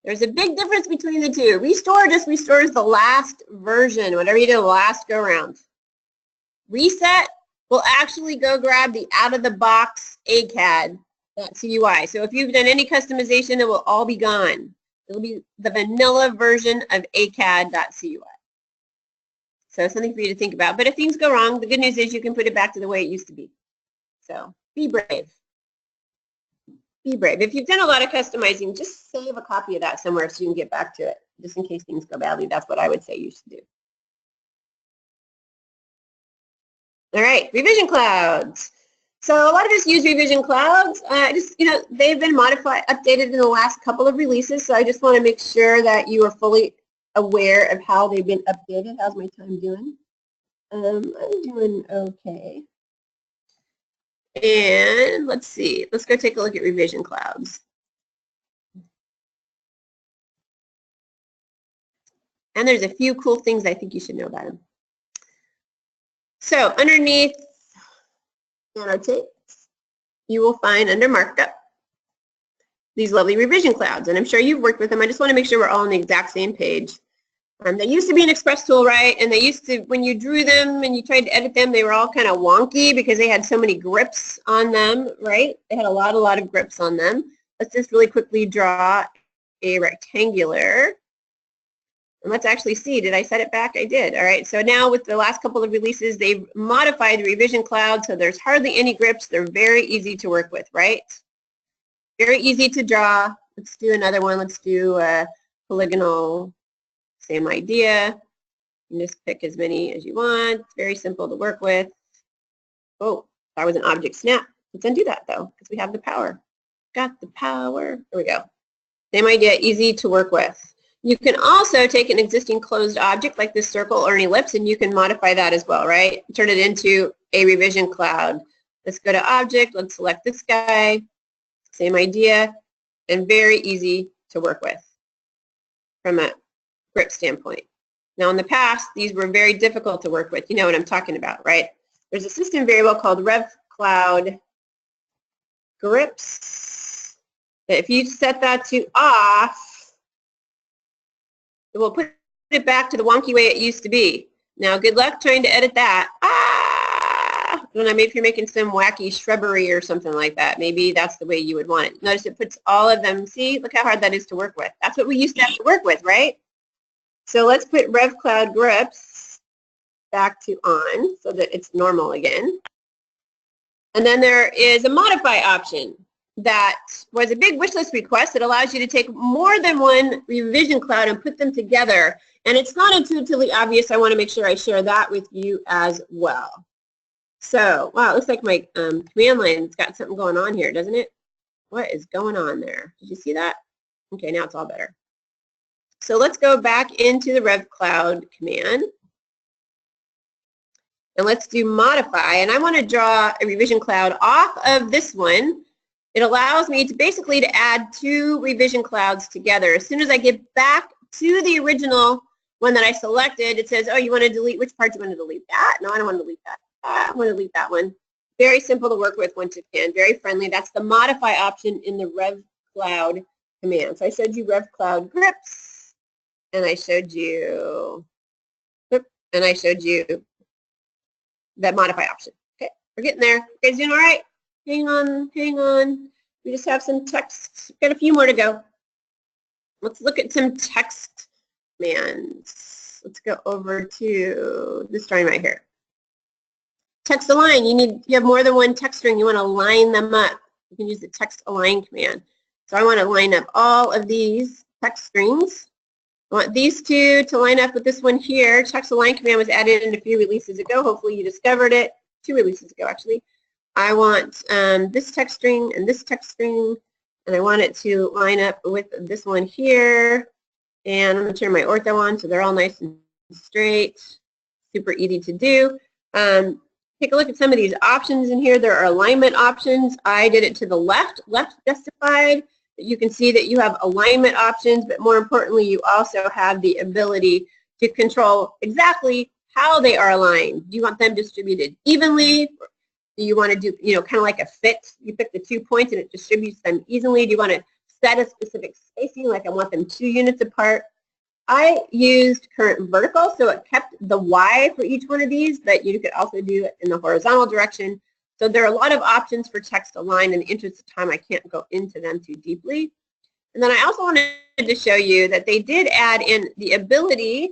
There's a big difference between the two. Restore just restores the last version, whatever you did the last go around. Reset will actually go grab the out-of-the-box AutoCAD.cuix. So if you've done any customization, it will all be gone. It'll be the vanilla version of AutoCAD.cuix. So something for you to think about. But if things go wrong, the good news is you can put it back to the way it used to be. So be brave. Be brave. If you've done a lot of customizing, just save a copy of that somewhere so you can get back to it, just in case things go badly. That's what I would say you should do. All right, revision clouds. So a lot of us use revision clouds. They've been modified, updated in the last couple of releases, so I just want to make sure that you are fully aware of how they've been updated. How's my time doing? I'm doing okay. And let's see, let's go take a look at revision clouds. And there's a few cool things I think you should know about them. So underneath annotate, you will find under markup these lovely revision clouds. And I'm sure you've worked with them. I just want to make sure we're all on the exact same page. They used to be an Express tool, right? And they used to, when you drew them and you tried to edit them, they were all kind of wonky because they had so many grips on them, right? They had a lot of grips on them. Let's just really quickly draw a rectangular. And let's actually see, did I set it back? I did. All right, so now with the last couple of releases, they've modified the revision cloud, so there's hardly any grips. They're very easy to work with, right? Very easy to draw. Let's do another one. Let's do a polygonal, same idea. You just pick as many as you want. It's very simple to work with. Oh, that was an object snap. Let's undo that though, because we have the power. Got the power. There we go. Same idea, easy to work with. You can also take an existing closed object like this circle or an ellipse, and you can modify that as well, right? Turn it into a revision cloud. Let's go to object. Let's select this guy. Same idea, and very easy to work with from a grip standpoint. Now, in the past, these were very difficult to work with. You know what I'm talking about, right? There's a system variable called RevCloud grips. If you set that to off, it will put it back to the wonky way it used to be. Now, good luck trying to edit that. I don't know, maybe if you're making some wacky shrubbery or something like that, maybe that's the way you would want it. Notice it puts all of them. See, look how hard that is to work with. That's what we used to have to work with, right? So let's put RevCloud grips back to on so that it's normal again. And then there is a modify option that was a big wish list request that allows you to take more than one revision cloud and put them together. And it's not intuitively obvious. I want to make sure I share that with you as well. So, wow, it looks like my command line's got something going on here, doesn't it? What is going on there? Did you see that? Okay, now it's all better. So let's go back into the RevCloud command. And let's do modify. And I want to draw a revision cloud off of this one. It allows me to basically to add two revision clouds together. As soon as I get back to the original one that I selected, it says, oh, you want to delete, which part do you want to delete? That? No, I don't want to delete that. I want to delete that one. Very simple to work with once you can. Very friendly. That's the modify option in the RevCloud command. So I showed you RevCloud grips, and I showed you, and I showed you that modify option. Okay, we're getting there. You guys doing all right? Hang on, hang on. We just have some text. Got a few more to go. Let's look at some text commands. Let's go over to this drawing right here. Text align. You have more than one text string. You want to line them up. You can use the text align command. So I want to line up all of these text strings. I want these two to line up with this one here. Text align command was added in a few releases ago. Hopefully you discovered it. 2 releases ago, actually. I want this text string and this text string, and I want it to line up with this one here. And I'm going to turn my ortho on so they're all nice and straight. Super easy to do. Take a look at some of these options in here. There are alignment options. I did it to the left justified. You can see that you have alignment options, but more importantly, you also have the ability to control exactly how they are aligned. Do you want them distributed evenly? Do you want to do, kind of like a fit? You pick the 2 points and it distributes them evenly. Do you want to set a specific spacing, like I want them 2 units apart? I used current vertical, so it kept the Y for each one of these, but you could also do it in the horizontal direction. So there are a lot of options for text align. In the interest of time, I can't go into them too deeply. And then I also wanted to show you that they did add in the ability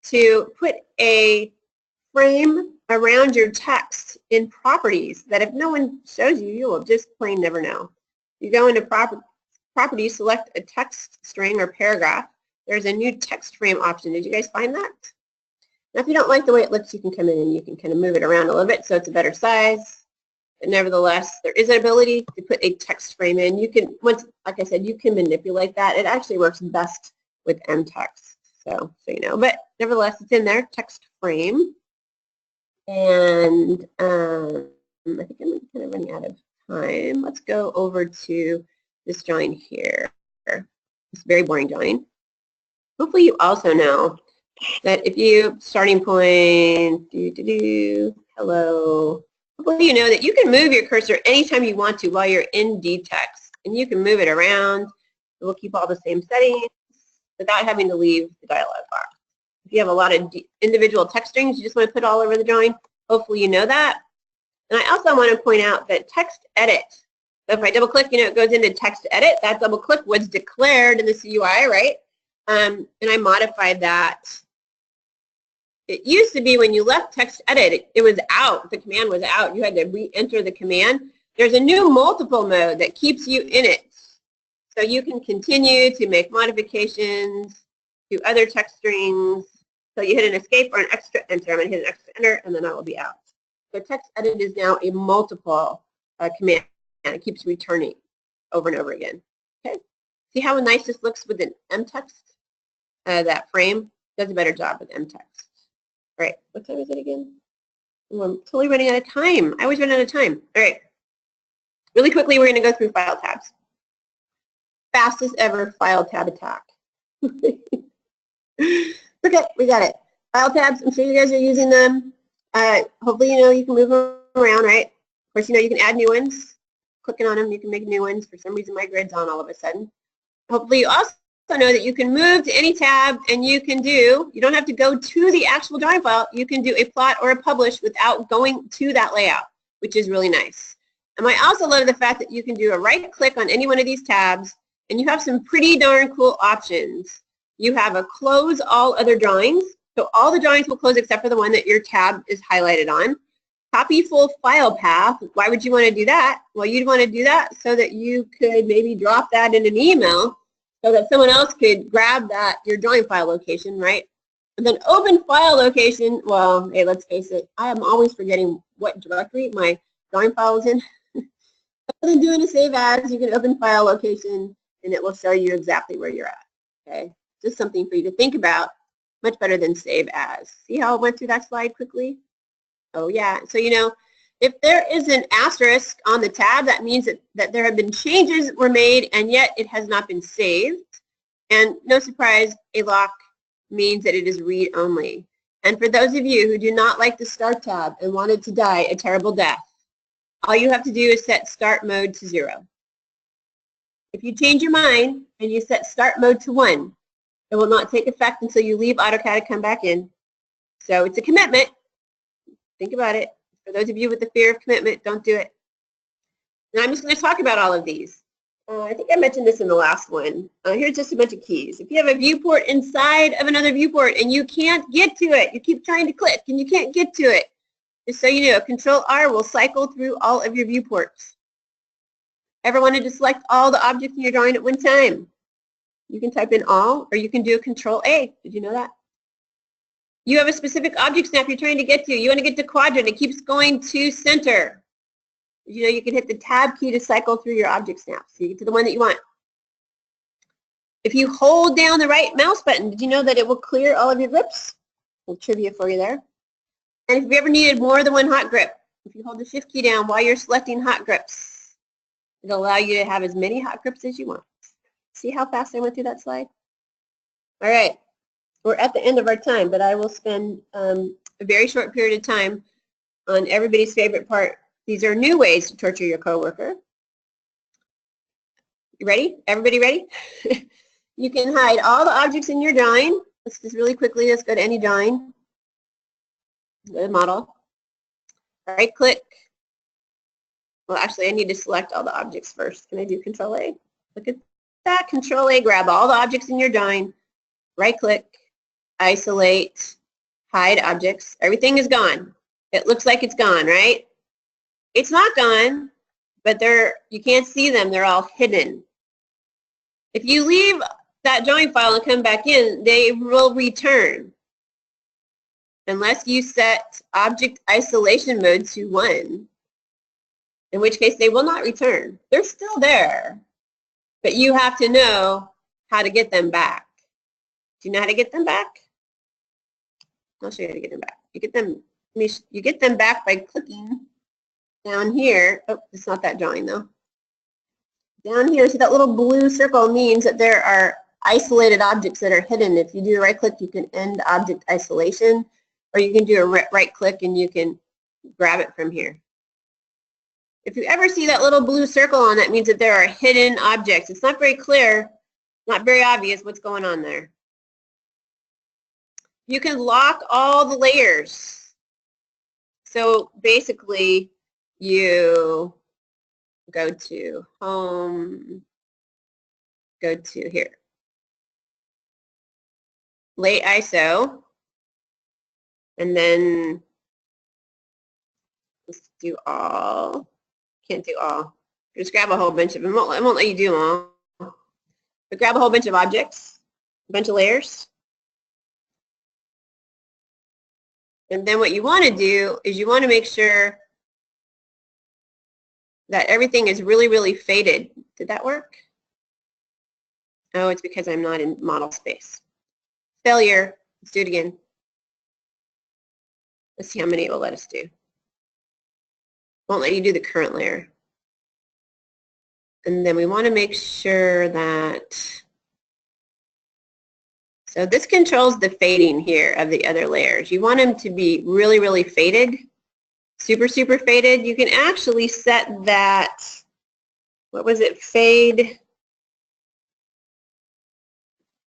to put a frame around your text in properties that if no one shows you, you will just plain never know. You go into properties, select a text string or paragraph. There's a new text frame option. Did you guys find that? Now, if you don't like the way it looks, you can come in and you can kind of move it around a little bit so it's a better size. But nevertheless, there is an ability to put a text frame in. You can, like I said, you can manipulate that. It actually works best with mtext, so you know. But nevertheless, it's in there, text frame. And I think I'm kind of running out of time. Let's go over to this drawing here. This very boring drawing. Hopefully you also know that if you, starting point, hello. Hopefully you know that you can move your cursor anytime you want to while you're in dtext. And you can move it around. It will keep all the same settings without having to leave the dialog box. If you have a lot of individual text strings you just want to put all over the drawing, hopefully you know that. And I also want to point out that text edit. So if I double click, it goes into text edit. That double click was declared in the CUI, right? And I modified that. It used to be when you left text edit, it was out. The command was out. You had to re-enter the command. There's a new multiple mode that keeps you in it. So you can continue to make modifications do other text strings. So you hit an escape or an extra enter. I'm going to hit an extra enter, and then I will be out. So text edit is now a multiple command, and it keeps returning over and over again. Okay. See how nice this looks with an mtext? That frame does a better job with mtext. All right. What time is it again? Oh, I'm totally running out of time. I always run out of time. All right. Really quickly, we're going to go through file tabs. Fastest ever file tab attack. Okay, we got it. File tabs, I'm sure you guys are using them. Hopefully you know you can move them around, right? Of course, you know you can add new ones. Clicking on them, you can make new ones. For some reason, my grid's on all of a sudden. Hopefully you also know that you can move to any tab and you don't have to go to the actual drawing file. You can do a plot or a publish without going to that layout, which is really nice. And I also love the fact that you can do a right click on any one of these tabs and you have some pretty darn cool options. You have a close all other drawings. So all the drawings will close except for the one that your tab is highlighted on. Copy full file path. Why would you want to do that? Well, you'd want to do that so that you could maybe drop that in an email so that someone else could grab that, your drawing file location, right? And then open file location, well, hey, let's face it, I am always forgetting what directory my drawing file is in. Other than doing a save as, you can open file location and it will show you exactly where you're at, okay? Just something for you to think about, much better than save as. See how I went through that slide quickly? Oh yeah, so you know, if there is an asterisk on the tab, that means that there have been changes were made and yet it has not been saved. And no surprise, a lock means that it is read-only. And for those of you who do not like the Start tab and want it to die a terrible death, all you have to do is set Start Mode to 0. If you change your mind and you set Start Mode to 1, it will not take effect until you leave AutoCAD and come back in. So it's a commitment. Think about it. For those of you with the fear of commitment, don't do it. And I'm just going to talk about all of these. I think I mentioned this in the last one. Here's just a bunch of keys. If you have a viewport inside of another viewport and you can't get to it, you keep trying to click and you can't get to it, just so you know, Control-R will cycle through all of your viewports. Ever wanted to select all the objects in your drawing at one time? You can type in all, or you can do a Control-A. Did you know that? You have a specific object snap you're trying to get to. You want to get to quadrant. It keeps going to center. You know, you can hit the tab key to cycle through your object snaps. So you get to the one that you want. If you hold down the right mouse button, did you know that it will clear all of your grips? A little trivia for you there. And if you ever needed more than one hot grip, if you hold the shift key down while you're selecting hot grips, it'll allow you to have as many hot grips as you want. See how fast I went through that slide? All right. We're at the end of our time, but I will spend a very short period of time on everybody's favorite part. These are new ways to torture your coworker. You ready? Everybody ready? You can hide all the objects in your drawing. Let's just really quickly, let's go to any drawing. Go to model. Right click. Well, actually, I need to select all the objects first. Can I do Control-A? Look at that. Control-A, grab all the objects in your drawing. Right click. Isolate, hide objects. Everything is gone. It looks like it's gone, right? It's not gone, but you can't see them. They're all hidden. If you leave that drawing file and come back in, they will return unless you set object isolation mode to 1, in which case they will not return. They're still there, but you have to know how to get them back. Do you know how to get them back? I'll show you how to get them back. You get them back by clicking down here. Oh, it's not that drawing though. Down here, see that little blue circle means that there are isolated objects that are hidden. If you do a right click, you can end object isolation, or you can do a right click and you can grab it from here. If you ever see that little blue circle on that, means that there are hidden objects. It's not very clear, not very obvious what's going on there. You can lock all the layers. So basically, you go to Home, go to here, Late ISO, and then let's do all. Can't do all. Just grab a whole bunch of them. I won't let you do them all. But grab a whole bunch of objects, a bunch of layers. And then what you want to do is you want to make sure that everything is really, really faded. Did that work? Oh, it's because I'm not in model space. Failure. Let's do it again. Let's see how many it will let us do. Won't let you do the current layer. And then we want to make sure that, so this controls the fading here of the other layers. You want them to be really, really faded, super, super faded. You can actually set that, what was it, fade,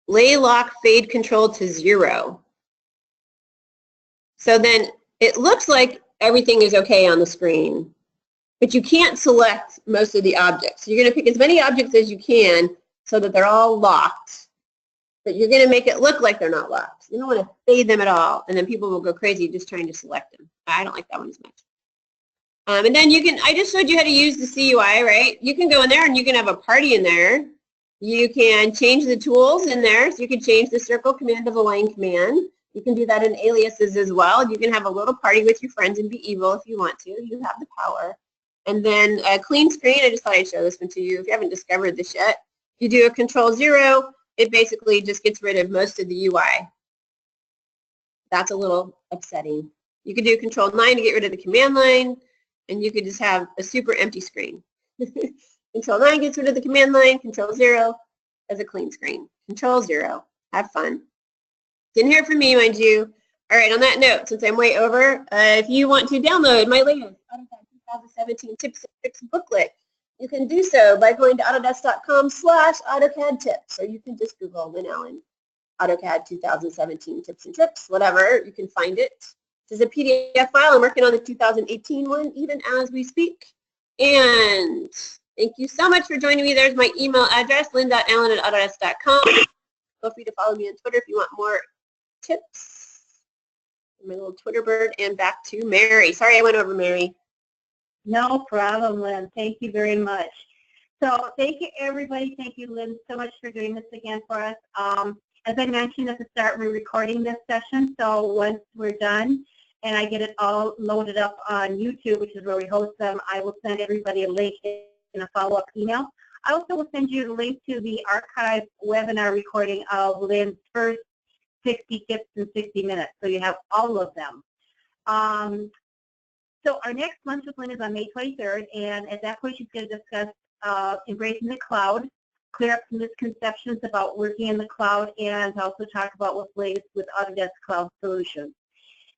lay lock fade control to 0. So then it looks like everything is okay on the screen, but you can't select most of the objects. You're going to pick as many objects as you can so that they're all locked, but you're going to make it look like they're not locked. You don't want to fade them at all, and then people will go crazy just trying to select them. I don't like that one as much. And then you can, I just showed you how to use the CUI, right? You can go in there and you can have a party in there. You can change the tools in there. So you can change the circle command to the line command. You can do that in aliases as well. You can have a little party with your friends and be evil if you want to. You have the power. And then a clean screen, I just thought I'd show this one to you if you haven't discovered this yet. If you do a Control-0, it basically just gets rid of most of the UI. That's a little upsetting. You could do Control-9 to get rid of the command line, and you could just have a super empty screen. Control-9 gets rid of the command line, Control-0 as a clean screen. Control-0, have fun. Didn't hear from me, mind you. All right, on that note, since I'm way over, if you want to download my latest AutoCAD 2017 Tips and Tricks booklet, you can do so by going to autodesk.com/AutoCAD tips, or you can just Google Lynn Allen, AutoCAD 2017 Tips and Tricks, whatever, you can find it. This is a PDF file. I'm working on the 2018 one, even as we speak. And thank you so much for joining me. There's my email address, lynn.allen@autodesk.com. Feel free to follow me on Twitter if you want more tips. My little Twitter bird, and back to Mary. Sorry I went over, Mary. No problem, Lynn. Thank you very much. So thank you, everybody. Thank you, Lynn, so much for doing this again for us. As I mentioned at the start, we're recording this session, so once we're done and I get it all loaded up on YouTube, which is where we host them, I will send everybody a link in a follow-up email. I also will send you the link to the archived webinar recording of Lynn's first 60 tips in 60 minutes, so you have all of them. So our next lunch with Lynn is on May 23rd, and at that point she's going to discuss embracing the cloud, clear up some misconceptions about working in the cloud, and also talk about what's latest with Autodesk Cloud Solutions.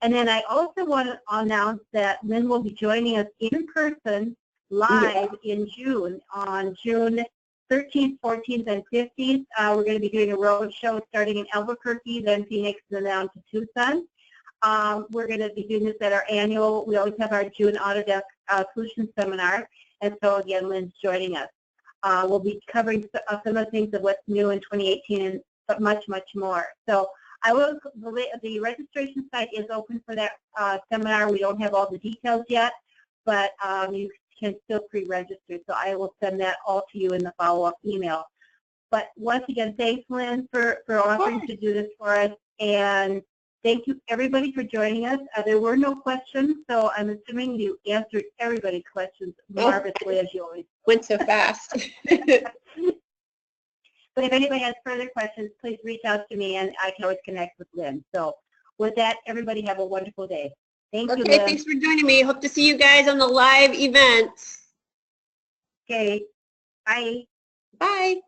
And then I also want to announce that Lynn will be joining us in person live in June, on June 13th, 14th, and 15th. We're going to be doing a road show starting in Albuquerque, then Phoenix, and then down to Tucson. We're going to be doing this at our annual, we always have our June Autodesk Solutions Seminar, and so again, Lynn's joining us. We'll be covering some of the things of what's new in 2018, but much, much more. So the registration site is open for that seminar. We don't have all the details yet, but you can still pre-register, so I will send that all to you in the follow-up email. But once again, thanks, Lynn, for offering to do this for us, and thank you, everybody, for joining us. There were no questions, so I'm assuming you answered everybody's questions marvelously, as you always do. Went so fast. But if anybody has further questions, please reach out to me, and I can always connect with Lynn. So with that, everybody have a wonderful day. Thank you, Lynn. Okay, thanks for joining me. Hope to see you guys on the live event. Okay, bye. Bye.